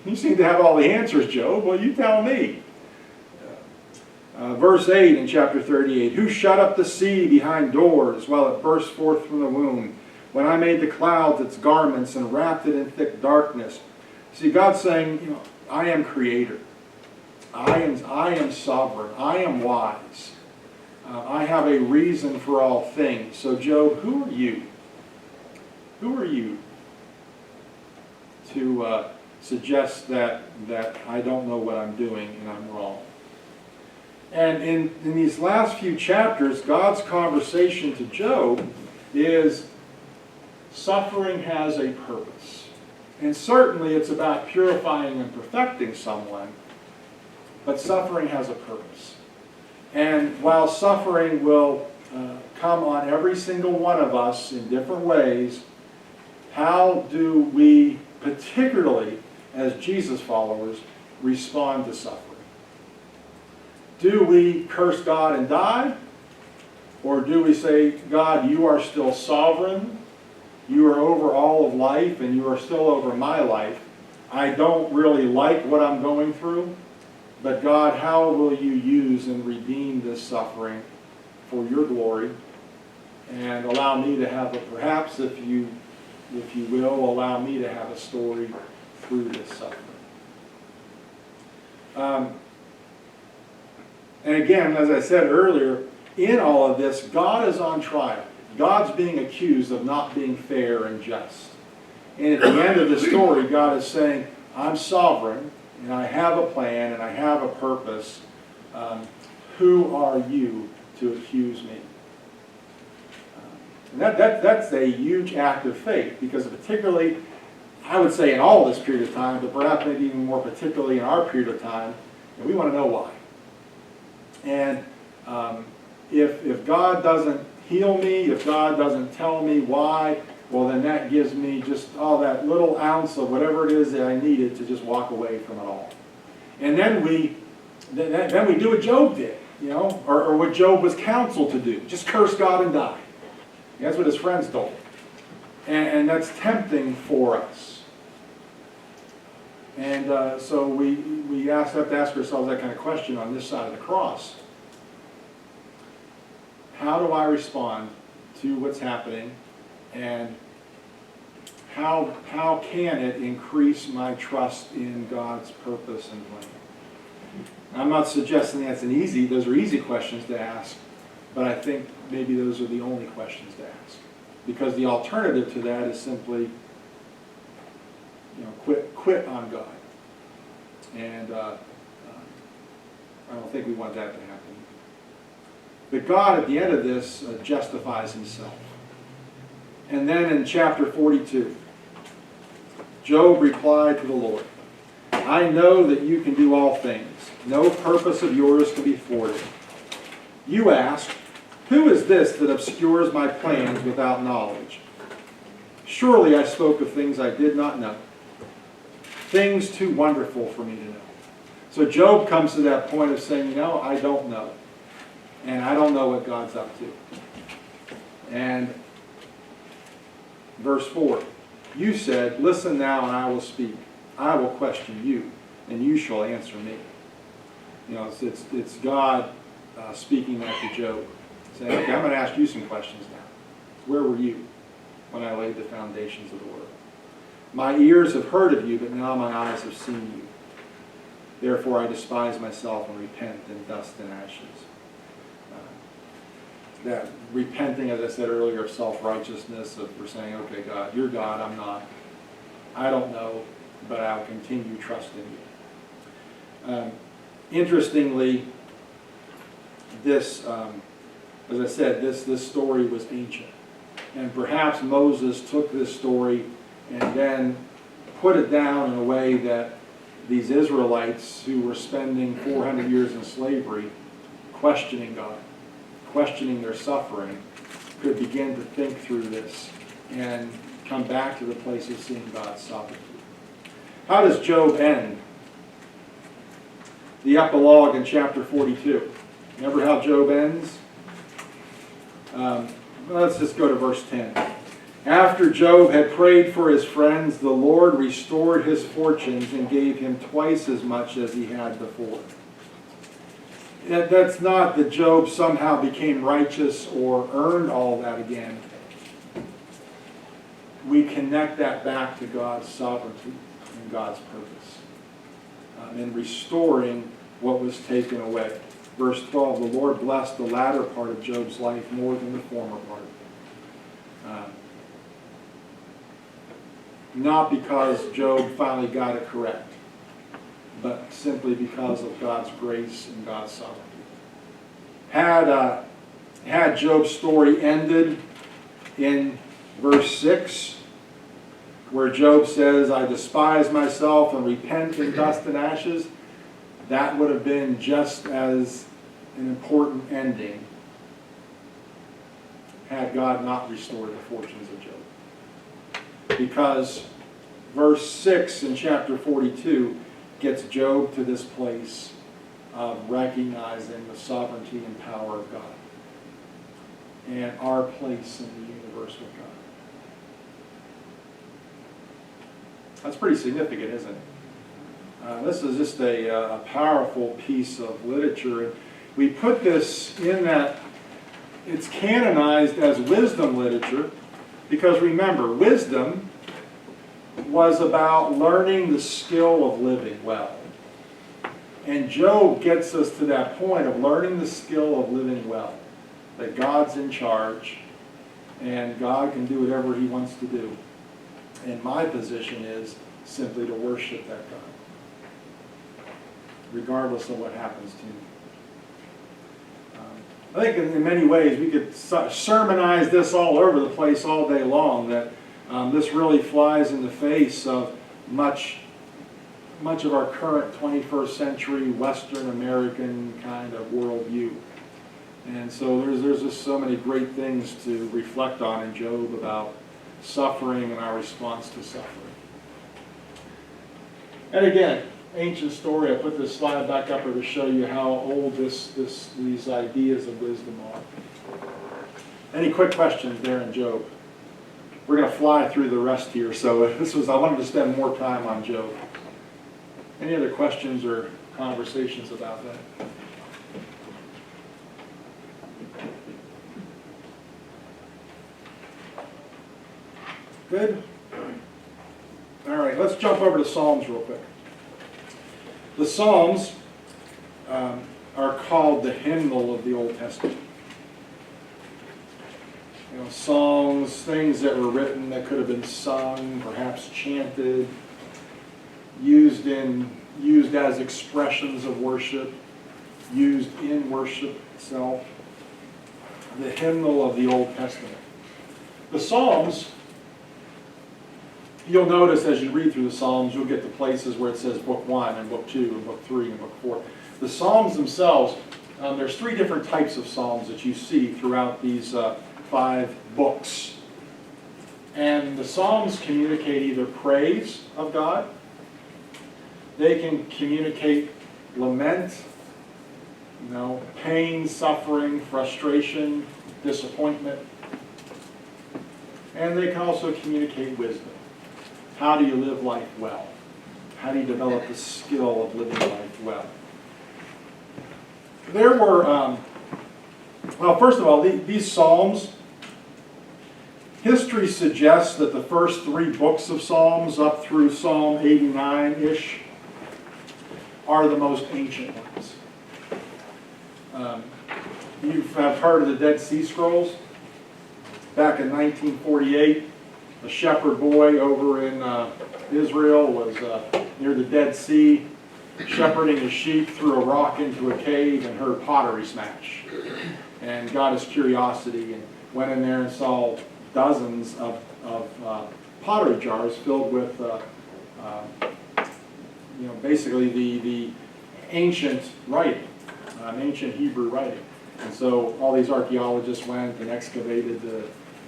You seem to have all the answers, Job. Well, you tell me. Verse 8 in chapter 38, who shut up the sea behind doors while it burst forth from the womb? When I made the clouds its garments and wrapped it in thick darkness. See, God's saying, you know, I am creator. I am sovereign. I am wise. I have a reason for all things. So Job, who are you? Who are you to suggest that I don't know what I'm doing and I'm wrong? And in these last few chapters, God's conversation to Job is suffering has a purpose. And certainly it's about purifying and perfecting someone, but suffering has a purpose. And while suffering will come on every single one of us in different ways, how do we, particularly as Jesus followers, respond to suffering? Do we curse God and die? Or do we say, God, you are still sovereign, you are over all of life, and you are still over my life. I don't really like what I'm going through, but God, how will you use and redeem this suffering for your glory? And allow me to have perhaps if you will, allow me to have a story through this suffering. And again, as I said earlier, in all of this, God is on trial. God's being accused of not being fair and just. And at the end of the story, God is saying, I'm sovereign, and I have a plan, and I have a purpose. Who are you to accuse me? And that's a huge act of faith, because particularly, I would say in all this period of time, but perhaps maybe even more particularly in our period of time, we want to know why. And if God doesn't heal me, if God doesn't tell me why, well then that gives me just that little ounce of whatever it is that I needed to just walk away from it all. And then we do what Job did, or what Job was counseled to do. Just curse God and die. That's what his friends told him. And that's tempting for us. And so we have to ask ourselves that kind of question on this side of the cross. How do I respond to what's happening? And how can it increase my trust in God's purpose and plan? I'm not suggesting those are easy questions to ask, but I think maybe those are the only questions to ask. Because the alternative to that is simply, quit on God. And I don't think we want that to happen. But God, at the end of this, justifies himself. And then in chapter 42, Job replied to the Lord, I know that you can do all things. No purpose of yours can be thwarted. You ask, who is this that obscures my plans without knowledge? Surely I spoke of things I did not know, things too wonderful for me to know. So Job comes to that point of saying, I don't know. And I don't know what God's up to. And verse 4, you said, listen now and I will speak. I will question you, and you shall answer me. It's God speaking that to Job. Saying, okay, I'm going to ask you some questions now. Where were you when I laid the foundations of the world? My ears have heard of you, but now my eyes have seen you. Therefore I despise myself and repent in dust and ashes. that repenting, as I said earlier, of self-righteousness, of we're saying, okay, God, you're God, I'm not. I don't know, but I'll continue trusting you. Interestingly, this, as I said, this story was ancient. And perhaps Moses took this story and then put it down in a way that these Israelites who were spending 400 years in slavery, questioning God, questioning their suffering, could begin to think through this and come back to the place of seeing God's sovereignty. How does Job end? The epilogue in chapter 42. Remember how Job ends? Let's just go to verse 10. After Job had prayed for his friends, the Lord restored his fortunes and gave him twice as much as he had before. That's not that Job somehow became righteous or earned all that again. We connect that back to God's sovereignty and God's purpose in restoring what was taken away. Verse 12, the Lord blessed the latter part of Job's life more than the former part. Not because Job finally got it correct, but simply because of God's grace and God's sovereignty. Had Job's story ended in verse 6, where Job says, I despise myself and repent in dust and ashes, that would have been just as an important ending had God not restored the fortunes of Job. Because verse 6 in chapter 42 gets Job to this place of recognizing the sovereignty and power of God and our place in the universe with God. That's pretty significant, isn't it? This is just a powerful piece of literature. We put this in that it's canonized as wisdom literature because remember, wisdom was about learning the skill of living well. And Job gets us to that point of learning the skill of living well. That God's in charge and God can do whatever he wants to do. And my position is simply to worship that God, regardless of what happens to me. I think in many ways we could sermonize this all over the place all day long, that this really flies in the face of much of our current 21st century Western American kind of worldview. And so there's just so many great things to reflect on in Job about suffering and our response to suffering. And again, ancient story. I put this slide back up here to show you how old these ideas of wisdom are. Any quick questions there in Job? We're going to fly through the rest here, so I wanted to spend more time on Job. Any other questions or conversations about that? Good? All right, let's jump over to Psalms real quick. The Psalms are called the hymnal of the Old Testament. You know, songs, things that were written that could have been sung, perhaps chanted, used as expressions of worship, used in worship itself. The hymnal of the Old Testament. The Psalms, you'll notice as you read through the Psalms, you'll get to places where it says Book 1 and Book 2 and Book 3 and Book 4. The Psalms themselves, there's 3 different types of Psalms that you see throughout these 5 books. And the Psalms communicate either praise of God, they can communicate lament, pain, suffering, frustration, disappointment, and they can also communicate wisdom. How do you live life well? How do you develop the skill of living life well? There were, well, first of all, these Psalms, history suggests that the first 3 books of Psalms up through Psalm 89-ish are the most ancient ones. you have heard of the Dead Sea Scrolls. Back in 1948, a shepherd boy over in Israel was near the Dead Sea, shepherding his sheep, threw a rock into a cave and heard pottery smash. And got his curiosity and went in there and saw dozens of pottery jars filled with, basically the ancient writing, ancient Hebrew writing. And so all these archaeologists went and excavated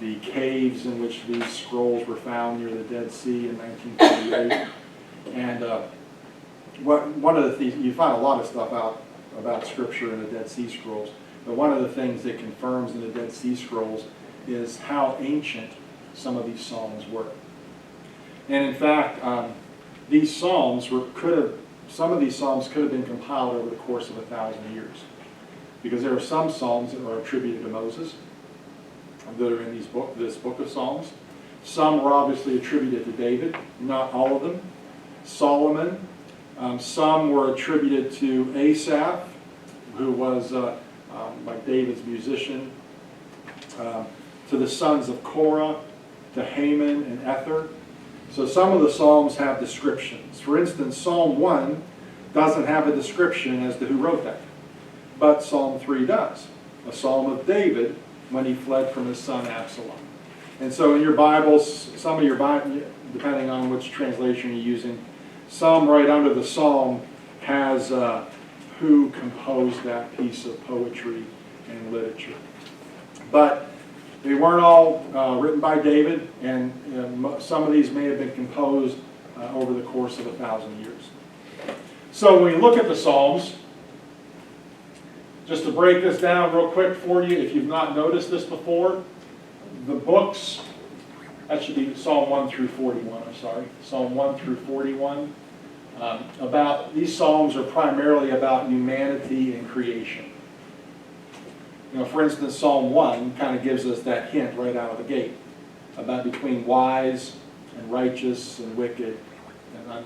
the caves in which these scrolls were found near the Dead Sea in 1948. And one of the things, you find a lot of stuff out about Scripture in the Dead Sea Scrolls, but one of the things that confirms in the Dead Sea Scrolls is how ancient some of these psalms were. And in fact, these psalms some of these psalms could have been compiled over the course of 1,000 years. Because there are some psalms that are attributed to Moses that are in this book of Psalms. Some were obviously attributed to David, not all of them. Solomon. Some were attributed to Asaph, who was like David's musician. To the sons of Korah, to Haman and Ether. So some of the Psalms have descriptions. For instance, Psalm 1 doesn't have a description as to who wrote that. But Psalm 3 does. A psalm of David when he fled from his son Absalom. And so in your Bibles, some of your Bibles, depending on which translation you're using, some right under the psalm has who composed that piece of poetry and literature. But they weren't all written by David, and some of these may have been composed over the course of 1,000 years. So when you look at the Psalms, just to break this down real quick for you, if you've not noticed this before, the books, that should be Psalm 1 through 41, I'm sorry, Psalm 1 through 41, these Psalms are primarily about humanity and creation. For instance, Psalm 1 kind of gives us that hint right out of the gate about between wise and righteous and wicked and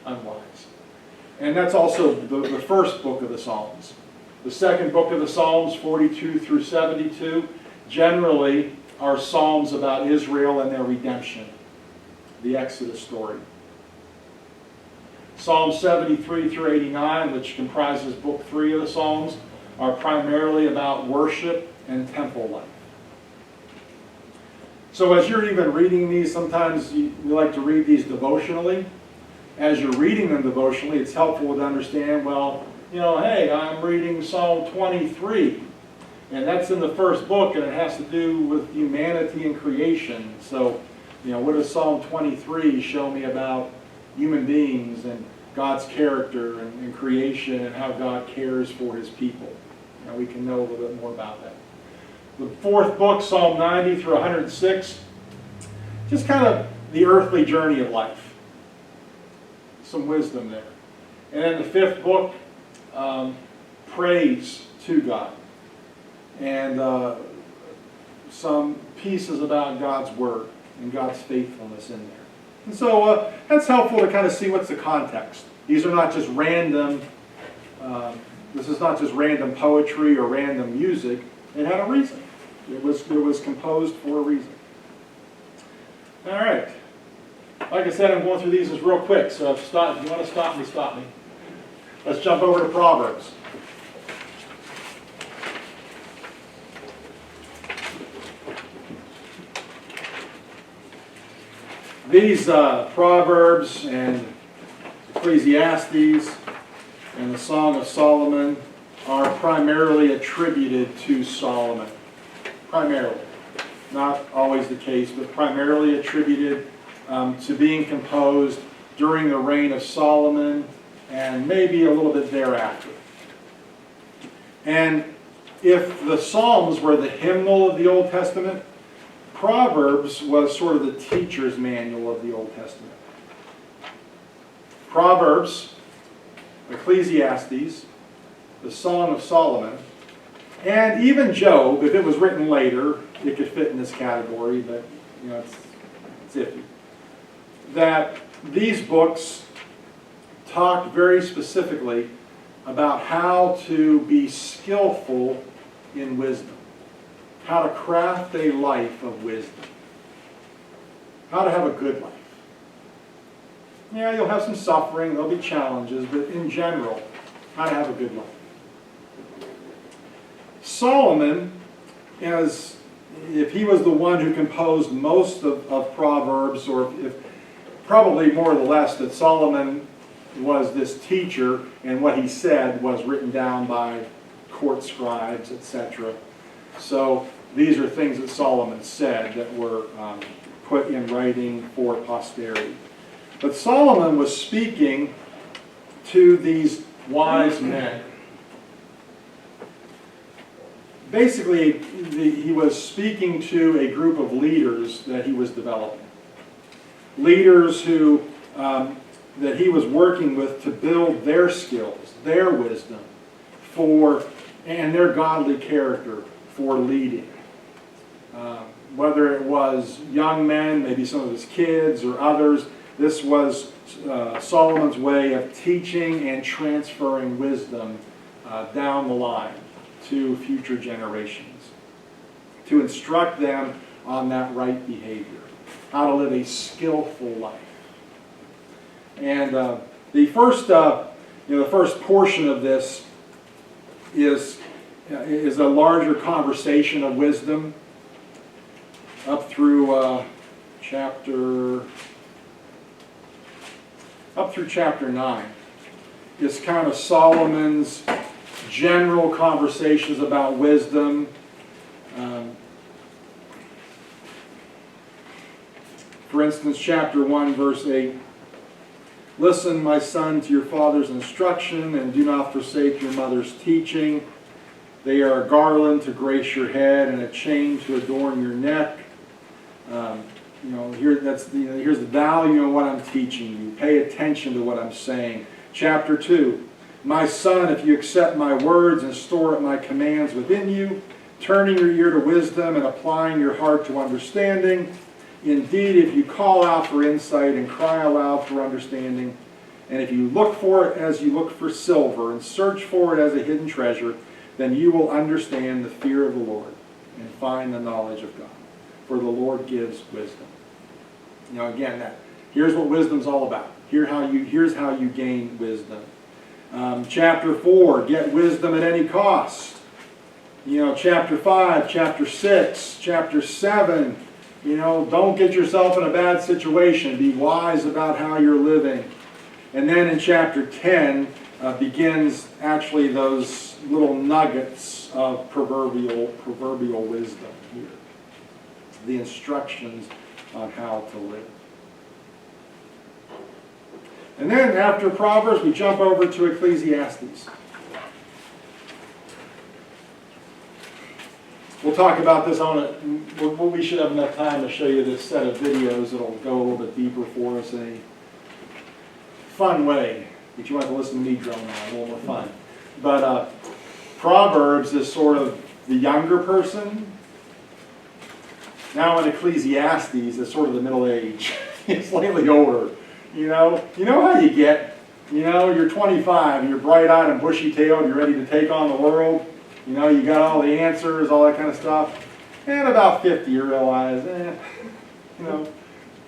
unwise. And that's also the first book of the Psalms. The second book of the Psalms, 42 through 72, generally are Psalms about Israel and their redemption, the Exodus story. Psalm 73 through 89, which comprises book 3 of the Psalms, are primarily about worship and temple life. So as you're even reading these, sometimes we like to read these devotionally. As you're reading them devotionally, it's helpful to understand, well, hey, I'm reading Psalm 23, and that's in the first book, and it has to do with humanity and creation. So, what does Psalm 23 show me about human beings and God's character and creation and how God cares for his people? We can know a little bit more about that. The fourth book, Psalm 90 through 106, just kind of the earthly journey of life. Some wisdom there. And then the fifth book, praise to God. And some pieces about God's word and God's faithfulness in there. And so that's helpful to kind of see what's the context. These are not just random, this is not just random poetry or random music. It had a reason. It was composed for a reason. All right. Like I said, I'm going through these as real quick, so if you want to stop me, stop me. Let's jump over to Proverbs. These Proverbs and Ecclesiastes and the Song of Solomon are primarily attributed to Solomon. Primarily. Not always the case, but primarily attributed to being composed during the reign of Solomon and maybe a little bit thereafter. And if the Psalms were the hymnal of the Old Testament, Proverbs was sort of the teacher's manual of the Old Testament. Proverbs, Ecclesiastes, the Song of Solomon, and even Job, if it was written later, it could fit in this category, but it's iffy. That these books talk very specifically about how to be skillful in wisdom. How to craft a life of wisdom. How to have a good life. Yeah, you'll have some suffering, there'll be challenges, but in general, how to have a good life. Solomon, as if he was the one who composed most of Proverbs, or if probably more or less that Solomon was this teacher, and what he said was written down by court scribes, etc. So these are things that Solomon said that were put in writing for posterity. But Solomon was speaking to these wise men. Basically, he was speaking to a group of leaders that he was developing. Leaders who, that he was working with to build their skills, their wisdom, and their godly character for leading. Whether it was young men, maybe some of his kids or others, this was Solomon's way of teaching and transferring wisdom down the line to future generations, to instruct them on that right behavior, how to live a skillful life. And the first portion of this is a larger conversation of wisdom up through chapter 9. It's kind of Solomon's general conversations about wisdom. For instance, chapter 1, verse 8. Listen, my son, to your father's instruction, and do not forsake your mother's teaching. They are a garland to grace your head and a chain to adorn your neck. Here's the value of what I'm teaching you. Pay attention to what I'm saying. Chapter 2. My son, if you accept my words and store up my commands within you, turning your ear to wisdom and applying your heart to understanding, indeed, if you call out for insight and cry aloud for understanding, and if you look for it as you look for silver and search for it as a hidden treasure, then you will understand the fear of the Lord and find the knowledge of God. For the Lord gives wisdom. Now again, here's what wisdom's all about. Here's how you gain wisdom. Chapter 4, get wisdom at any cost. Chapter 5, chapter 6, chapter 7, don't get yourself in a bad situation. Be wise about how you're living. And then in chapter 10 begins actually those little nuggets of proverbial wisdom here. The instructions on how to live. And then after Proverbs, we jump over to Ecclesiastes. We'll talk about this we should have enough time to show you this set of videos that'll go a little bit deeper for us in a fun way. But you want to listen to me drone on, a little more fun. But Proverbs is sort of the younger person. Now in Ecclesiastes, it's sort of the middle age. It's slightly older. You know how you get. You're 25, you're bright-eyed and bushy-tailed, you're ready to take on the world. You got all the answers, all that kind of stuff. And about 50, you realize,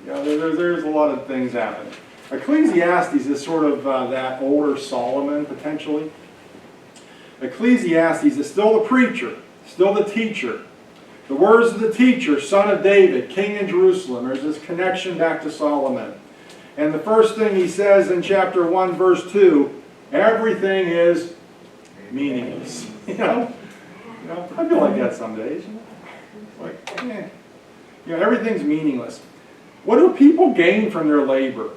there's a lot of things happening. Ecclesiastes is sort of that older Solomon, potentially. Ecclesiastes is still the preacher, still the teacher. The words of the teacher, son of David, king in Jerusalem. There's this connection back to Solomon. And the first thing he says in chapter 1, verse 2, everything is meaningless. I feel like that some days. Everything's meaningless. What do people gain from their labor?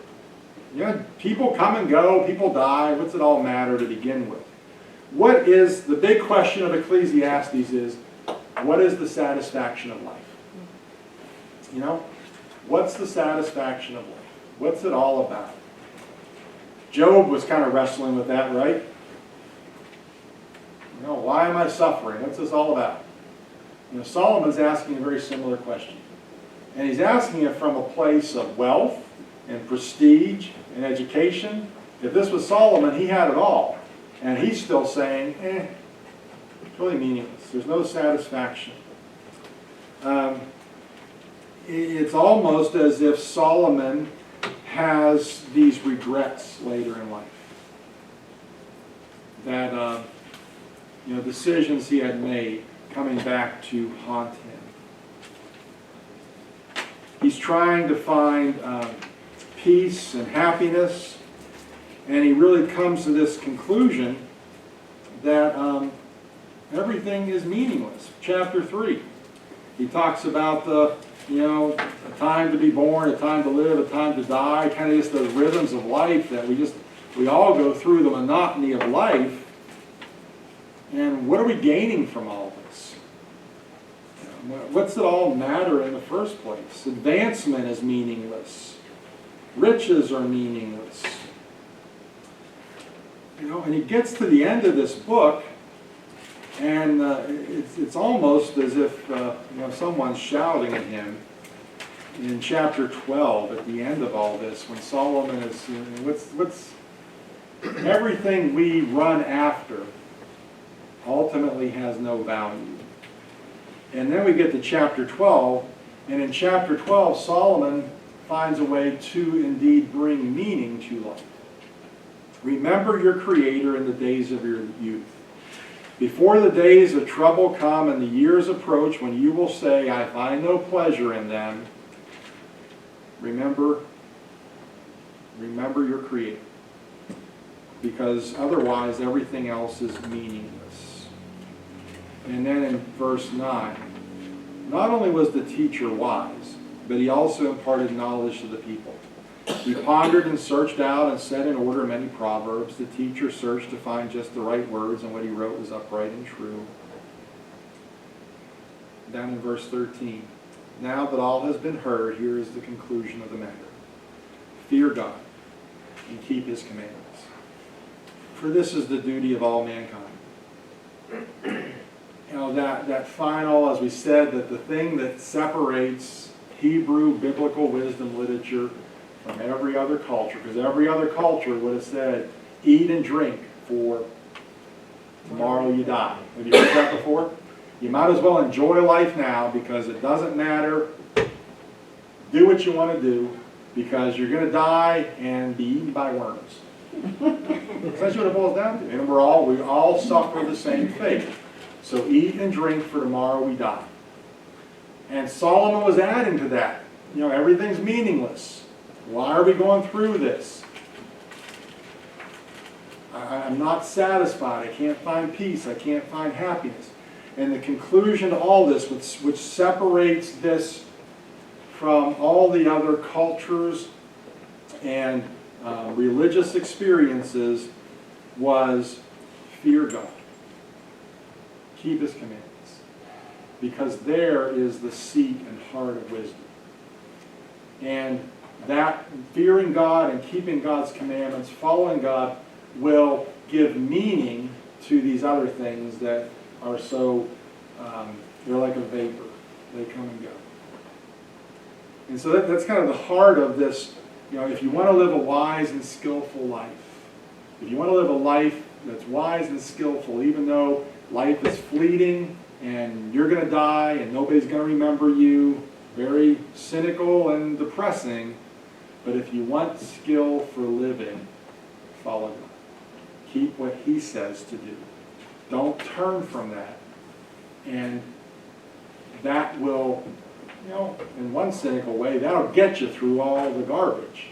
People come and go, people die. What's it all matter to begin with? What is the big question of Ecclesiastes is, what is the satisfaction of life? What's the satisfaction of life? What's it all about? Job was kind of wrestling with that, right? Why am I suffering? What's this all about? Solomon's asking a very similar question. And he's asking it from a place of wealth and prestige and education. If this was Solomon, he had it all. And he's still saying, Totally meaningless. There's no satisfaction. It's almost as if Solomon has these regrets later in life. That, decisions he had made coming back to haunt him. He's trying to find peace and happiness, and he really comes to this conclusion that everything is meaningless. Chapter 3, he talks about a time to be born, a time to live, a time to die, kind of just those rhythms of life that we all go through, the monotony of life. And what are we gaining from all this? What's it all matter in the first place? Advancement is meaningless. Riches are meaningless. And he gets to the end of this book, and it's almost as if someone's shouting at him in chapter 12 at the end of all this, when Solomon is, what's everything we run after ultimately has no value. And then we get to chapter 12, and in chapter 12, Solomon finds a way to indeed bring meaning to life. Remember your Creator in the days of your youth. Before the days of trouble come and the years approach when you will say, I find no pleasure in them, remember your Creator. Because otherwise everything else is meaningless. And then in verse 9, not only was the teacher wise, but he also imparted knowledge to the people. He pondered and searched out and set in order many proverbs. The teacher searched to find just the right words, and what he wrote was upright and true. Down in verse 13, now that all has been heard, here is the conclusion of the matter. Fear God and keep his commandments, for this is the duty of all mankind. That final, as we said, that the thing that separates Hebrew biblical wisdom literature from every other culture, because every other culture would have said, eat and drink, for tomorrow you die. Have you heard that before? You might as well enjoy life now, because it doesn't matter. Do what you want to do, because you're going to die and be eaten by worms. That's what it boils down to. And we all suffer the same fate. So eat and drink, for tomorrow we die. And Solomon was adding to that. Everything's meaningless. Why are we going through this? I'm not satisfied. I can't find peace. I can't find happiness. And the conclusion to all this, which separates this from all the other cultures and religious experiences, was fear God. Keep his commandments. Because there is the seat and heart of wisdom. And that fearing God and keeping God's commandments, following God, will give meaning to these other things that are so, they're like a vapor. They come and go. And so that's kind of the heart of this. If you want to live a wise and skillful life, if you want to live a life that's wise and skillful, even though life is fleeting and you're going to die and nobody's going to remember you, very cynical and depressing, but if you want skill for living, follow God. Keep what he says to do. Don't turn from that. And that will, in one cynical way, that'll get you through all the garbage.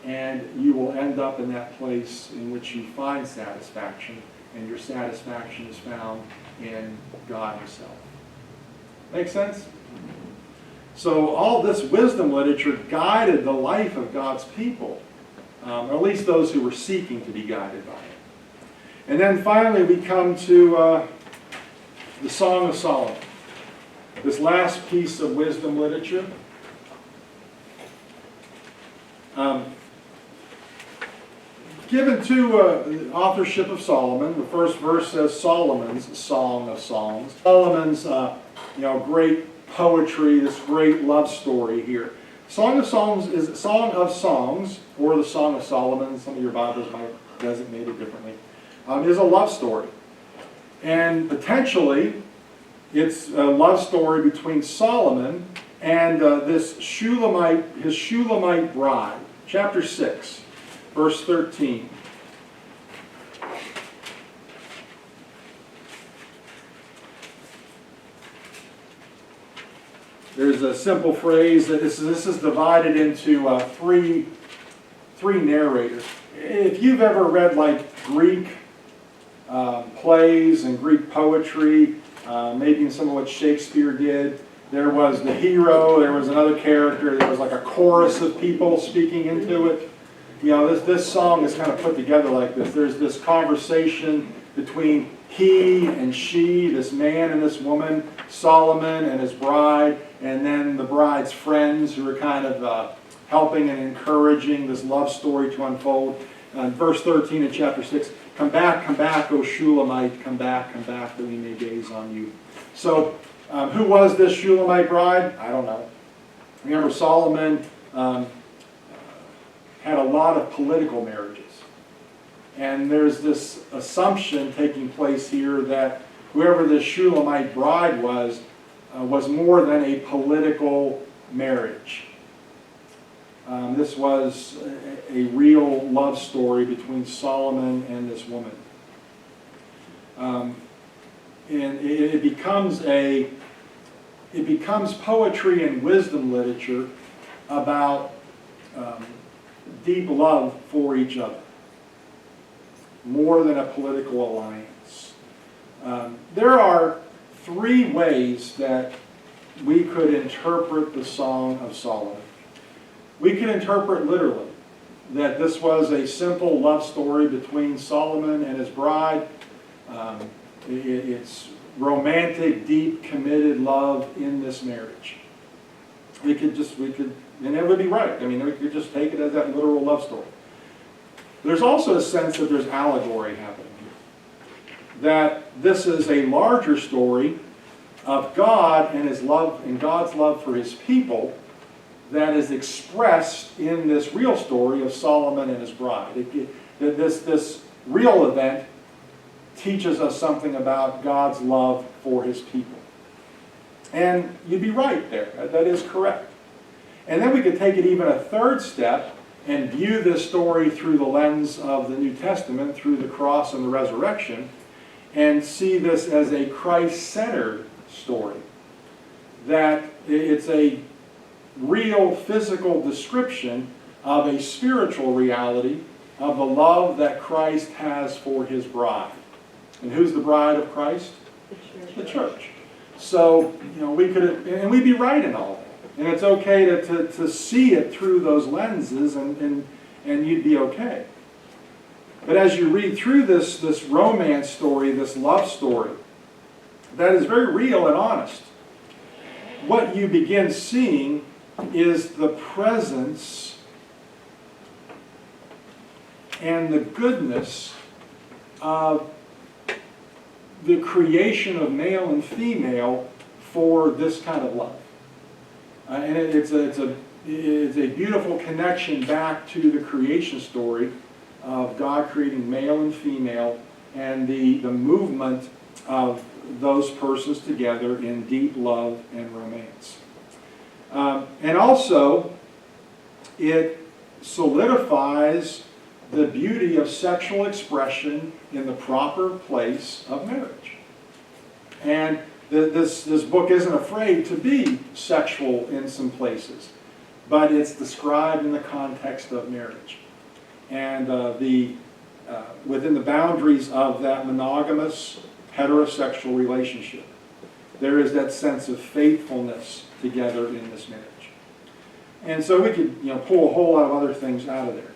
And you will end up in that place in which you find satisfaction, and your satisfaction is found in God himself. Make sense? So all this wisdom literature guided the life of God's people, or at least those who were seeking to be guided by it. And then finally we come to the Song of Solomon, this last piece of wisdom literature. Given to the authorship of Solomon, the first verse says Solomon's Song of Songs. Solomon's great poetry, this great love story here. Song of Songs is Song of Songs, or the Song of Solomon. Some of your Bibles might designate it differently. Is a love story. And potentially, it's a love story between Solomon and his Shulamite bride. Chapter 6, verse 13. There's a simple phrase that this is divided into three narrators. If you've ever read like Greek plays and Greek poetry, maybe in some of what Shakespeare did, there was the hero, there was another character, there was like a chorus of people speaking into it. You know, this song is kind of put together like this. There's this conversation between he and she, this man and this woman, Solomon and his bride, and then the bride's friends who are kind of helping and encouraging this love story to unfold. Verse 13 in chapter 6, come back, O Shulamite, come back, that we may gaze on you. So, who was this Shulamite bride? I don't know. Remember, Solomon had a lot of political marriages. And there's this assumption taking place here that whoever this Shulamite bride was more than a political marriage. This was a real love story between Solomon and this woman. And it becomes poetry and wisdom literature about deep love for each other, more than a political alliance. There are three ways that we could interpret the Song of Solomon. We can interpret literally that this was a simple love story between Solomon and his bride. It's romantic, deep, committed love in this marriage. And it would be right. I mean, we could just take it as that literal love story. There's also a sense that there's allegory happening here. That this is a larger story of God and His love and God's love for His people that is expressed in this real story of Solomon and his bride. This real event teaches us something about God's love for His people. And you'd be right there. That is correct. And then we could take it even a third step and view this story through the lens of the New Testament, through the cross and the resurrection, and see this as a Christ-centered story. That it's a real physical description of a spiritual reality of the love that Christ has for His bride. And who's the bride of Christ? The church. So, we'd be right in all that. And it's okay to see it through those lenses, and you'd be okay. But as you read through this romance story, this love story, that is very real and honest, what you begin seeing is the presence and the goodness of the creation of male and female for this kind of love. And it's a beautiful connection back to the creation story of God creating male and female and the movement of those persons together in deep love and romance. And also, it solidifies the beauty of sexual expression in the proper place of marriage. And this book isn't afraid to be sexual in some places, but it's described in the context of marriage. And within the boundaries of that monogamous heterosexual relationship, there is that sense of faithfulness together in this marriage. And so we could pull a whole lot of other things out of there.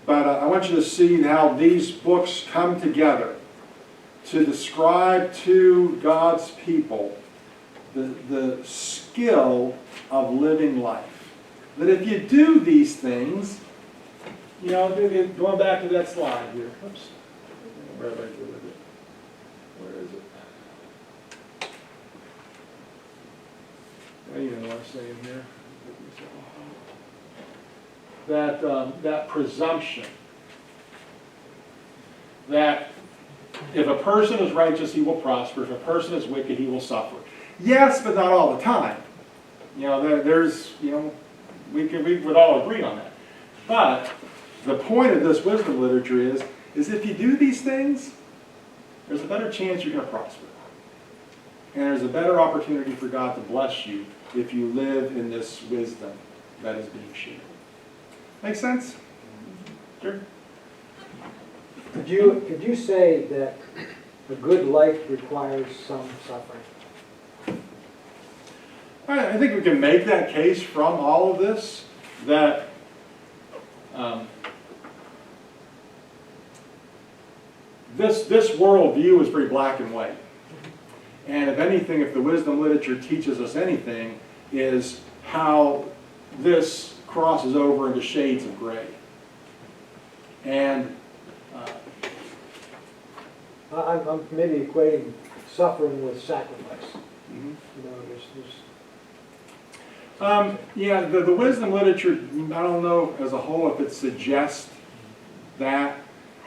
But I want you to see how these books come together to describe to God's people the skill of living life. That if you do these things, going back to that slide here. Oops. Where did I do with it? Where is it? You know what I'm saying here. That presumption that if a person is righteous, he will prosper. If a person is wicked, he will suffer. Yes, but not all the time. You know, there's, you know, we would all agree on that. But the point of this wisdom literature is if you do these things, there's a better chance you're going to prosper. And there's a better opportunity for God to bless you if you live in this wisdom that is being shared. Make sense? Sure. Could you say that a good life requires some suffering? I think we can make that case from all of this, that this worldview is very black and white. And if anything, if the wisdom literature teaches us anything, is how this crosses over into shades of gray. And I'm maybe equating suffering with sacrifice. You know, yeah, the wisdom literature, I don't know as a whole if it suggests that.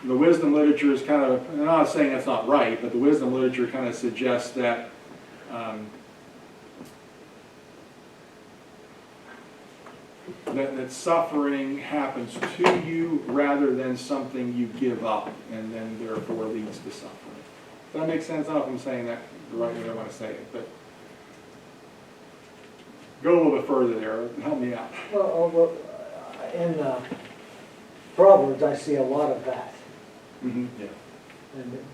The wisdom literature is kind of, I'm not saying that's not right, but the wisdom literature kind of suggests that that suffering happens to you rather than something you give up and then therefore leads to suffering. Does that make sense? I don't know if I'm saying that the right way I want to say it, but go a little bit further there. Help me out. well, in Proverbs, I see a lot of that. Mm-hmm. Yeah.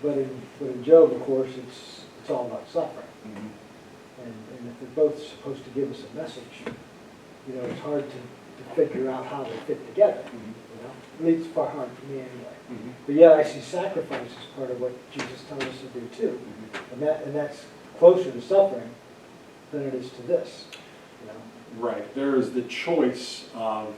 But in Job, of course, it's all about suffering. Mm-hmm. And if they're both supposed to give us a message, you know, it's hard to figure out how they fit together. You know, at least it's far hard for me anyway. Mm-hmm. But yeah, I see sacrifice as part of what Jesus tells us to do too, and that's closer to suffering than it is to this. You know. Right. There is the choice of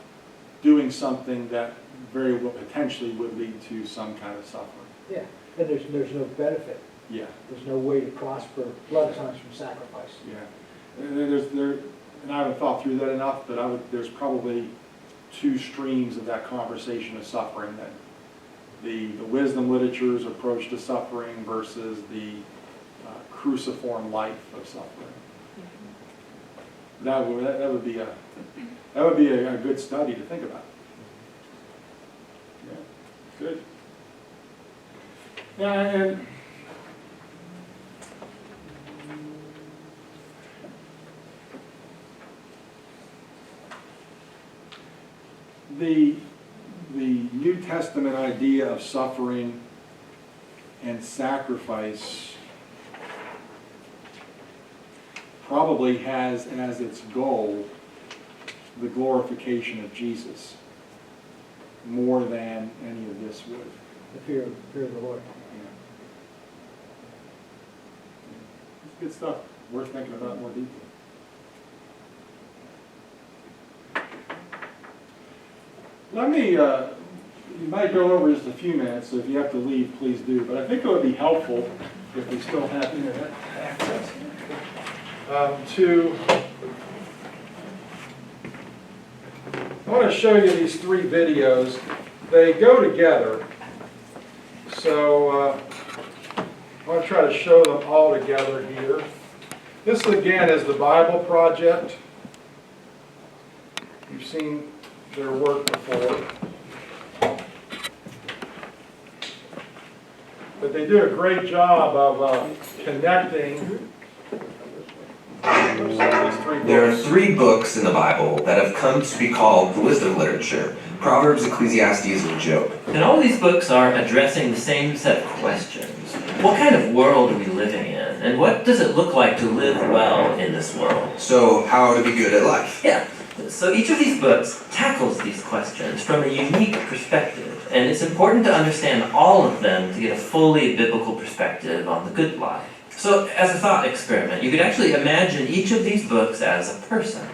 doing something that very well potentially would lead to some kind of suffering. Yeah, and there's no benefit. Yeah. There's no way to prosper a lot of times from sacrifice. Yeah. And I haven't thought through that enough, but there's probably two streams of that conversation of suffering, that the wisdom literature's approach to suffering versus the cruciform life of suffering. That would be a good study to think about. Yeah, good. Yeah, and the New Testament idea of suffering and sacrifice probably has as its goal the glorification of Jesus more than any of this would. The fear of the Lord. Yeah. It's good stuff, worth thinking about more deeply. Let me, you might go over just a few minutes, so if you have to leave, please do. But I think it would be helpful, if we still have internet access, I want to show you these three videos. They go together, so I want to try to show them all together here. This, again, is the Bible Project. You've seen their work before. But they do a great job of connecting. There are three books in the Bible that have come to be called the wisdom literature: Proverbs, Ecclesiastes, and Job. And all these books are addressing the same set of questions. What kind of world are we living in? And what does it look like to live well in this world? So, how to be good at life. Yeah. So each of these books tackles these questions from a unique perspective, and it's important to understand all of them to get a fully biblical perspective on the good life. So as a thought experiment, you could actually imagine each of these books as a person.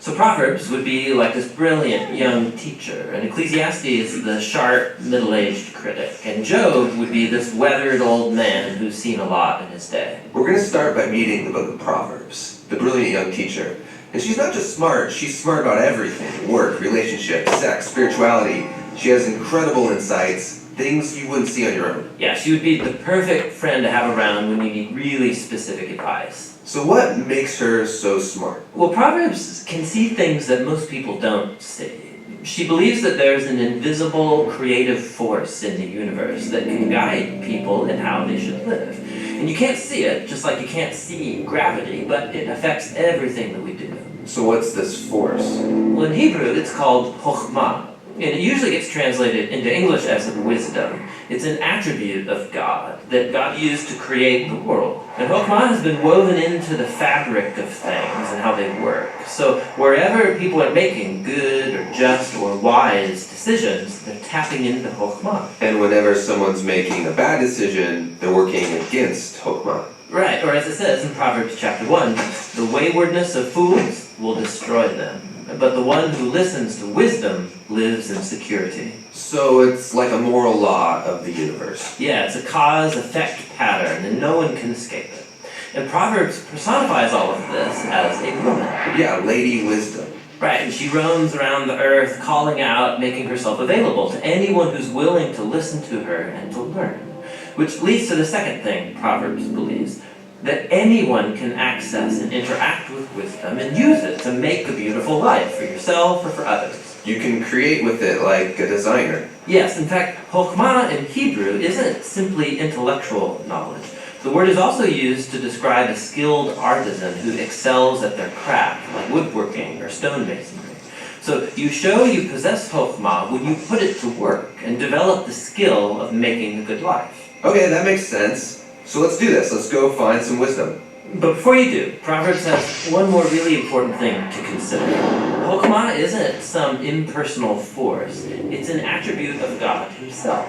So Proverbs would be like this brilliant young teacher, and Ecclesiastes is the sharp, middle-aged critic, and Job would be this weathered old man who's seen a lot in his day. We're going to start by meeting the book of Proverbs, the brilliant young teacher. And she's not just smart, she's smart about everything: work, relationships, sex, spirituality. She has incredible insights, things you wouldn't see on your own. Yeah, she would be the perfect friend to have around when you need really specific advice. So what makes her so smart? Well, Proverbs can see things that most people don't see. She believes that there's an invisible creative force in the universe that can guide people in how they should live. And you can't see it, just like you can't see gravity, but it affects everything that we do. So what's this force? Well, in Hebrew, it's called chokhmah, and it usually gets translated into English as wisdom. It's an attribute of God that God used to create the world. And chokhmah has been woven into the fabric of things and how they work. So wherever people are making good or just or wise decisions, they're tapping into chokhmah. And whenever someone's making a bad decision, they're working against Hokmah. Right, or as it says in Proverbs chapter 1, the waywardness of fools will destroy them, but the one who listens to wisdom lives in security. So it's like a moral law of the universe. Yeah, it's a cause-effect pattern, and no one can escape it. And Proverbs personifies all of this as a woman. Yeah, Lady Wisdom. Right, and she roams around the earth, calling out, making herself available to anyone who's willing to listen to her and to learn. Which leads to the second thing Proverbs believes, that anyone can access and interact with wisdom and use it to make a beautiful life for yourself or for others. You can create with it like a designer. Yes, in fact, chokhmah in Hebrew isn't simply intellectual knowledge. The word is also used to describe a skilled artisan who excels at their craft, like woodworking or stonemasonry. So you show you possess chokhmah when you put it to work and develop the skill of making a good life. Okay, that makes sense. So let's do this. Let's go find some wisdom. But before you do, Proverbs has one more really important thing to consider. Chokhmah isn't some impersonal force. It's an attribute of God himself.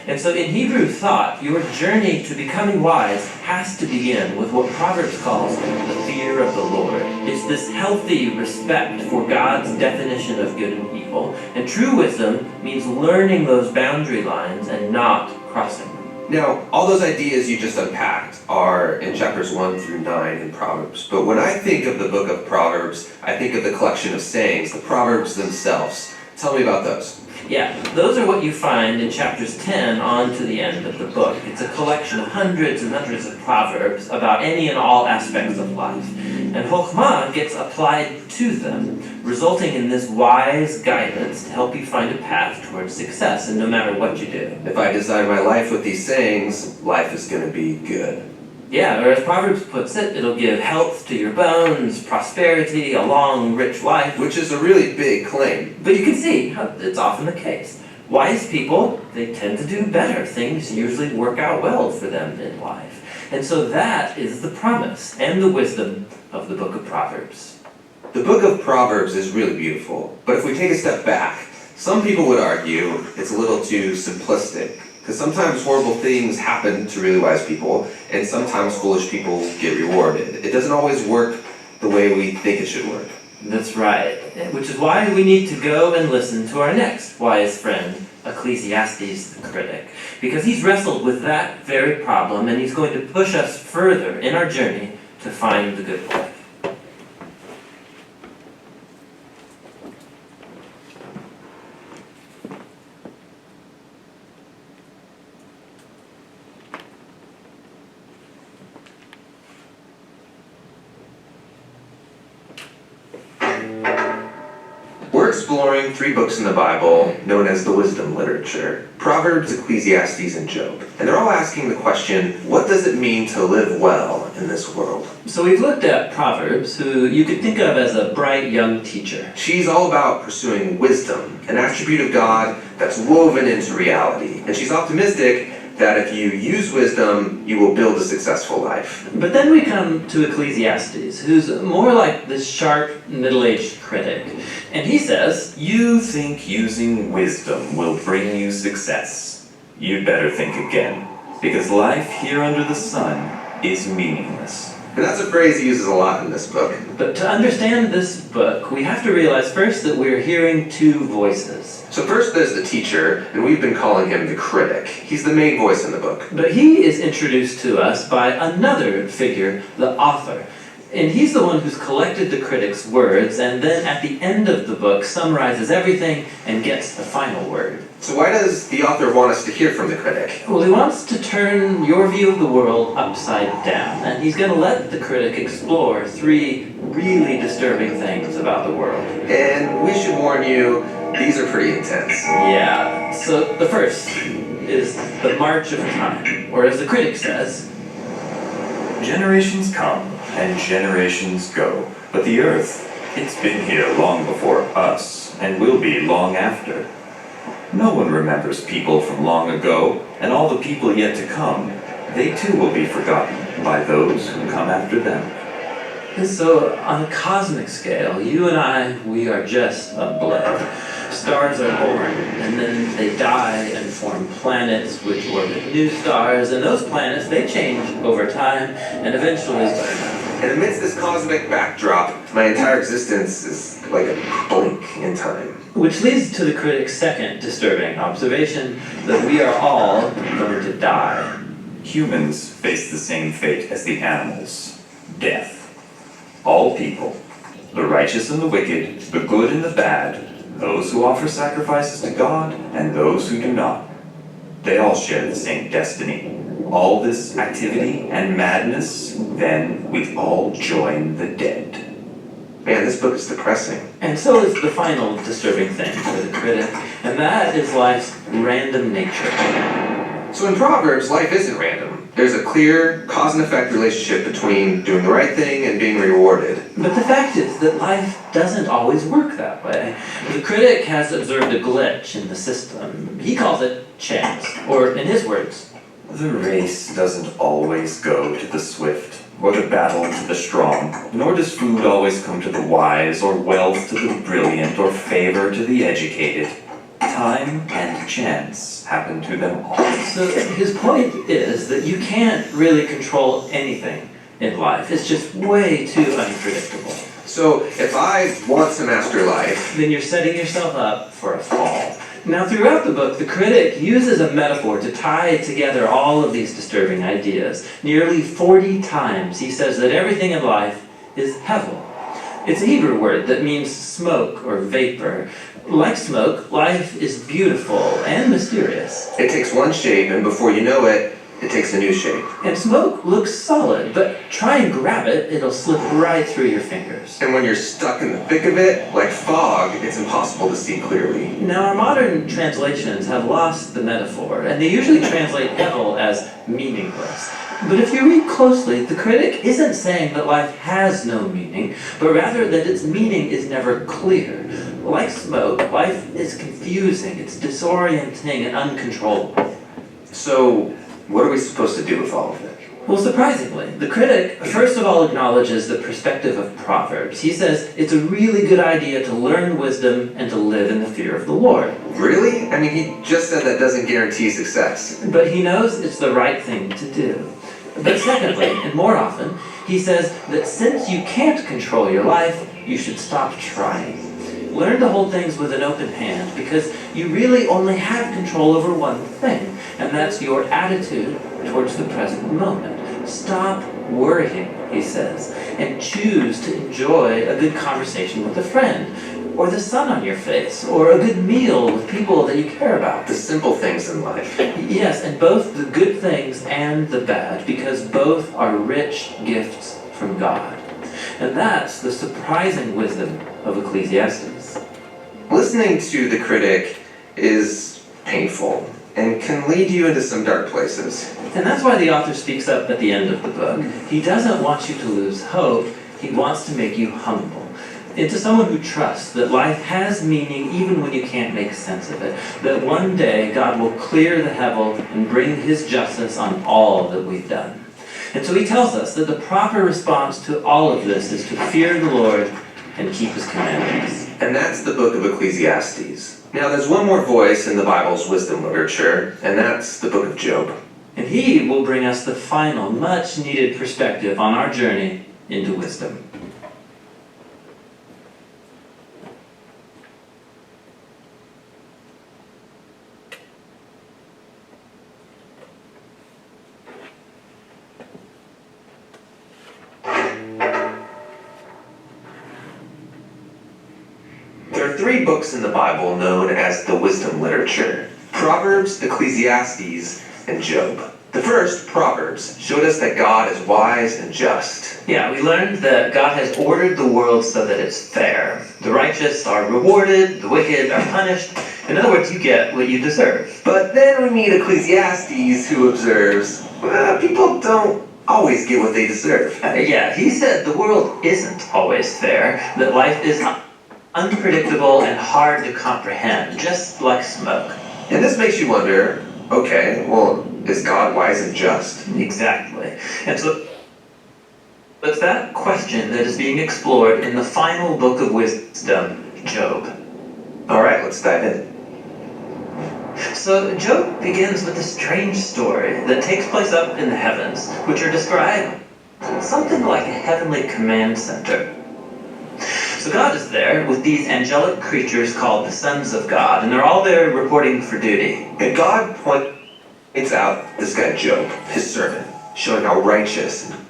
And so in Hebrew thought, your journey to becoming wise has to begin with what Proverbs calls the fear of the Lord. It's this healthy respect for God's definition of good and evil. And true wisdom means learning those boundary lines and not crossing them. Now, all those ideas you just unpacked are in chapters 1 through 9 in Proverbs. But when I think of the book of Proverbs, I think of the collection of sayings, the Proverbs themselves. Tell me about those. Yeah, those are what you find in chapters 10 on to the end of the book. It's a collection of hundreds and hundreds of proverbs about any and all aspects of life. And chokhmah gets applied to them, resulting in this wise guidance to help you find a path towards success, and no matter what you do. If I design my life with these sayings, life is going to be good. Yeah, or as Proverbs puts it, it'll give health to your bones, prosperity, a long, rich life. Which is a really big claim. But you can see how it's often the case. Wise people, they tend to do better. Things usually work out well for them in life. And so that is the promise and the wisdom of the book of Proverbs. The book of Proverbs is really beautiful, but if we take a step back, some people would argue it's a little too simplistic. Because sometimes horrible things happen to really wise people, and sometimes foolish people get rewarded. It doesn't always work the way we think it should work. That's right. Which is why we need to go and listen to our next wise friend, Ecclesiastes the critic. Because he's wrestled with that very problem, and he's going to push us further in our journey to find the good life. We're exploring 3 books in the Bible known as the wisdom literature, Proverbs, Ecclesiastes, and Job. And they're all asking the question, what does it mean to live well in this world? So we've looked at Proverbs, who you could think of as a bright young teacher. She's all about pursuing wisdom, an attribute of God that's woven into reality. And she's optimistic that if you use wisdom, you will build a successful life. But then we come to Ecclesiastes, who's more like this sharp, middle-aged critic. And he says, You think using wisdom will bring you success. You'd better think again, because life here under the sun is meaningless. And that's a phrase he uses a lot in this book. but to understand this book, we have to realize first that we're hearing 2 voices. So first there's the teacher, and we've been calling him the critic. He's the main voice in the book. But he is introduced to us by another figure, the author. And he's the one who's collected the critic's words, and then at the end of the book summarizes everything and gets the final word. So why does the author want us to hear from the critic? Well, he wants to turn your view of the world upside down, and he's going to let the critic explore 3 really disturbing things about the world. And we should warn you, these are pretty intense. Yeah, so the first is the march of time, or as the critic says, Generations come and generations go, but the earth, it's been here long before us and will be long after. No one remembers people from long ago, and all the people yet to come, they too will be forgotten by those who come after them. And so on a cosmic scale, you and I, we are just a blip. Stars are born, and then they die and form planets which orbit new stars, and those planets, they change over time, and eventually burn out. And amidst this cosmic backdrop, my entire existence is like a blink in time. Which leads to the critic's second disturbing observation, that we are all going to die. Humans face the same fate as the animals, death. All people, the righteous and the wicked, the good and the bad, those who offer sacrifices to God and those who do not. They all share the same destiny. All this activity and madness, then we all join the dead. Man, this book is depressing. And so is the final disturbing thing for the critic, and that is life's random nature. So in Proverbs, life isn't random. There's a clear cause and effect relationship between doing the right thing and being rewarded. But the fact is that life doesn't always work that way. The critic has observed a glitch in the system. He calls it chance, or in his words, The race doesn't always go to the swift, or the battle to the strong, nor does food always come to the wise, or wealth to the brilliant, or favor to the educated. Time and chance happen to them all. so his point is that you can't really control anything in life. It's just way too unpredictable. So if I want to master life, Then you're setting yourself up for a fall. Now, throughout the book, the critic uses a metaphor to tie together all of these disturbing ideas. Nearly 40 times he says that everything in life is hevel. It's a Hebrew word that means smoke or vapor. Like smoke, life is beautiful and mysterious. it takes one shape, and before you know it, it takes a new shape. And smoke looks solid, but try and grab it, it'll slip right through your fingers. And when you're stuck in the thick of it, like fog, it's impossible to see clearly. Now, our modern translations have lost the metaphor, and they usually translate hevel as meaningless. But if you read closely, the critic isn't saying that life has no meaning, but rather that its meaning is never clear. Like smoke, life is confusing, it's disorienting and uncontrollable. So, what are we supposed to do with all of it? Well, surprisingly, the critic first of all acknowledges the perspective of Proverbs. He says it's a really good idea to learn wisdom and to live in the fear of the Lord. Really? I mean, he just said that doesn't guarantee success. But he knows it's the right thing to do. But secondly, and more often, he says that since you can't control your life, you should stop trying. Learn to hold things with an open hand, because you really only have control over one thing, and that's your attitude towards the present moment. Stop worrying, he says, and choose to enjoy a good conversation with a friend, or the sun on your face, or a good meal with people that you care about. The simple things in life. Yes, and both the good things and the bad, because both are rich gifts from God. And that's the surprising wisdom of Ecclesiastes. Listening to the critic is painful and can lead you into some dark places. And that's why the author speaks up at the end of the book. He doesn't want you to lose hope, he wants to make you humble. Into someone who trusts that life has meaning even when you can't make sense of it. That one day God will clear the hevel and bring his justice on all that we've done. And so he tells us that the proper response to all of this is to fear the Lord and keep his commandments. And that's the book of Ecclesiastes. Now, there's one more voice in the Bible's wisdom literature, and that's the book of Job. And he will bring us the final, much needed perspective on our journey into wisdom. 3 books in the Bible known as the wisdom literature: Proverbs, Ecclesiastes, and Job. The first, Proverbs, showed us that God is wise and just. Yeah, we learned that God has ordered the world so that it's fair. The righteous are rewarded, the wicked are punished. In other words, you get what you deserve. But then we meet Ecclesiastes, who observes, people don't always get what they deserve. Yeah, he said the world isn't always fair, that life is unpredictable and hard to comprehend, just like smoke. And this makes you wonder, okay, well, is God wise and just? Exactly. And so it's that question that is being explored in the final book of wisdom, Job. All right, let's dive in. So Job begins with a strange story that takes place up in the heavens, which are described something like a heavenly command center. So God is there with these angelic creatures called the sons of God, and they're all there reporting for duty. And God points out this guy Job, his servant, showing how righteous and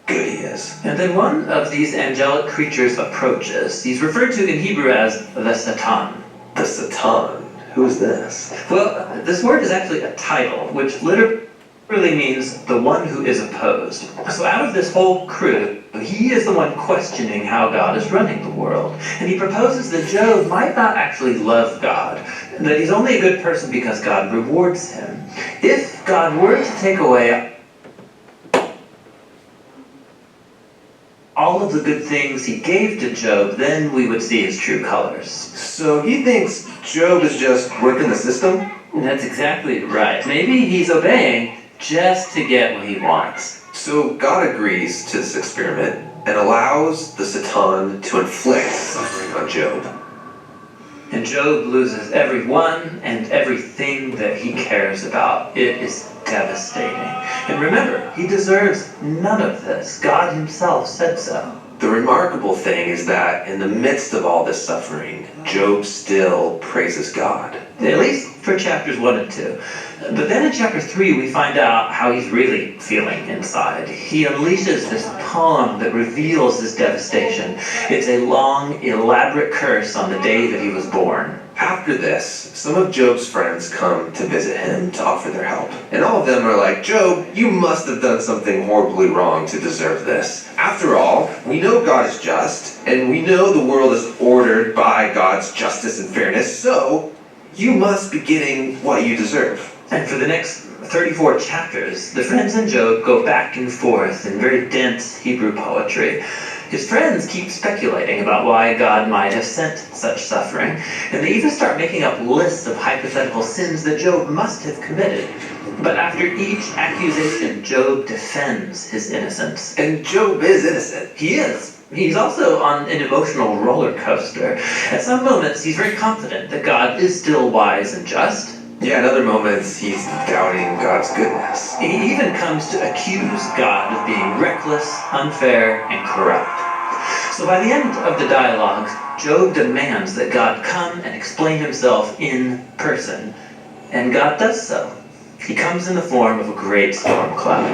good he is. And then one of these angelic creatures approaches. He's referred to in Hebrew as the Satan. The Satan? Who is this? Well, this word is actually a title, which literally means the one who is opposed. So out of this whole crew, he is the one questioning how God is running the world. And he proposes that Job might not actually love God, that he's only a good person because God rewards him. If God were to take away all of the good things he gave to Job, then we would see his true colors. So he thinks Job is just working the system? That's exactly right. Maybe he's obeying just to get what he wants. So God agrees to this experiment and allows the Satan to inflict suffering on Job. And Job loses everyone and everything that he cares about. It is devastating. And remember, he deserves none of this. God himself said so. The remarkable thing is that in the midst of all this suffering, Job still praises God. At least for chapters 1 and 2. But then in chapter 3, we find out how he's really feeling inside. He unleashes this poem that reveals his devastation. It's a long, elaborate curse on the day that he was born. After this, some of Job's friends come to visit him to offer their help. And all of them are like, Job, you must have done something horribly wrong to deserve this. After all, we know God is just, and we know the world is ordered by God's justice and fairness, so you must be getting what you deserve. And for the next 34 chapters, the friends and Job go back and forth in very dense Hebrew poetry. His friends keep speculating about why God might have sent such suffering, and they even start making up lists of hypothetical sins that Job must have committed. But after each accusation, Job defends his innocence. And Job is innocent. He is. He's also on an emotional roller coaster. At some moments, he's very confident that God is still wise and just. Yeah, in other moments, he's doubting God's goodness. He even comes to accuse God of being reckless, unfair, and corrupt. So by the end of the dialogue, Job demands that God come and explain himself in person. And God does so. He comes in the form of a great storm cloud.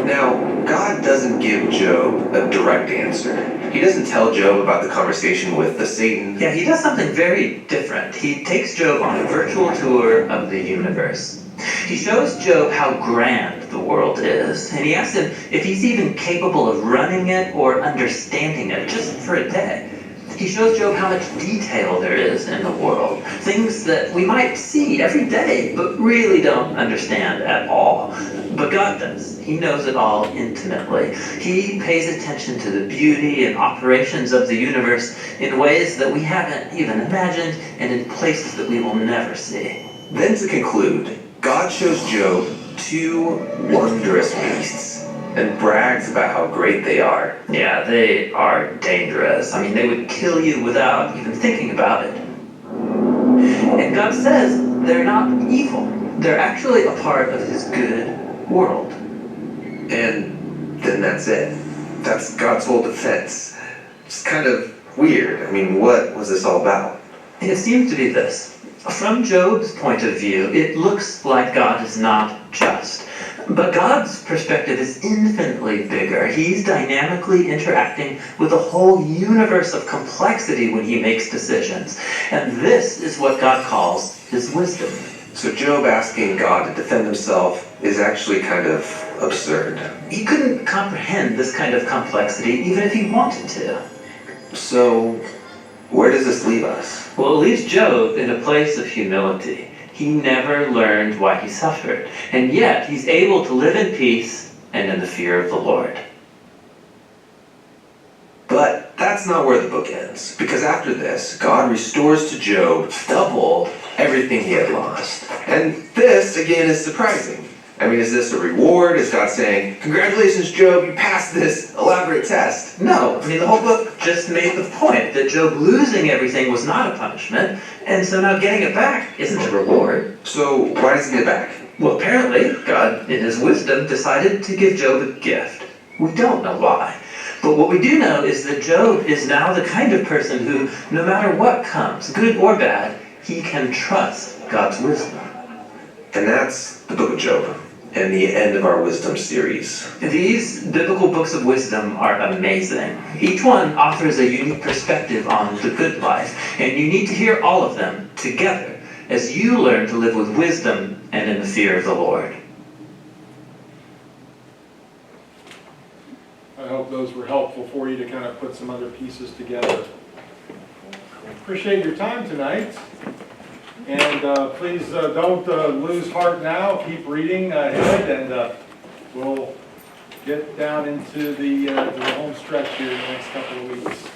Now, God doesn't give Job a direct answer. He doesn't tell Job about the conversation with the Satan. Yeah, he does something very different. He takes Job on a virtual tour of the universe. He shows Job how grand the world is, and he asks him if he's even capable of running it or understanding it, just for a day. He shows Job how much detail there is in the world, things that we might see every day, but really don't understand at all. But God does. He knows it all intimately. He pays attention to the beauty and operations of the universe in ways that we haven't even imagined and in places that we will never see. Then to conclude, God shows Job 2 wondrous beasts and brags about how great they are. Yeah, they are dangerous. I mean, they would kill you without even thinking about it. And God says they're not evil. They're actually a part of his good world. And then that's it. That's God's whole defense. It's kind of weird. I mean, what was this all about? It seems to be this. From Job's point of view, it looks like God is not just. But God's perspective is infinitely bigger. He's dynamically interacting with a whole universe of complexity when he makes decisions. And this is what God calls his wisdom. So Job asking God to defend himself is actually kind of absurd. He couldn't comprehend this kind of complexity even if he wanted to. So where does this leave us? Well, it leaves Job in a place of humility. He never learned why he suffered, and yet he's able to live in peace and in the fear of the Lord. But that's not where the book ends, because after this, God restores to Job double everything he had lost. And this, again, is surprising. I mean, is this a reward? Is God saying, congratulations, Job, you passed this elaborate test? No, I mean, the whole book just made the point that Job losing everything was not a punishment, and so now getting it back isn't a reward. So why does he get it back? Well, apparently, God, in his wisdom, decided to give Job a gift. We don't know why. But what we do know is that Job is now the kind of person who, no matter what comes, good or bad, he can trust God's wisdom. And that's the book of Job, and the end of our wisdom series. These biblical books of wisdom are amazing. Each one offers a unique perspective on the good life, and you need to hear all of them together as you learn to live with wisdom and in the fear of the Lord. I hope those were helpful for you to kind of put some other pieces together. Appreciate your time tonight. And please don't lose heart now. Keep reading ahead, and we'll get down into the home stretch here in the next couple of weeks.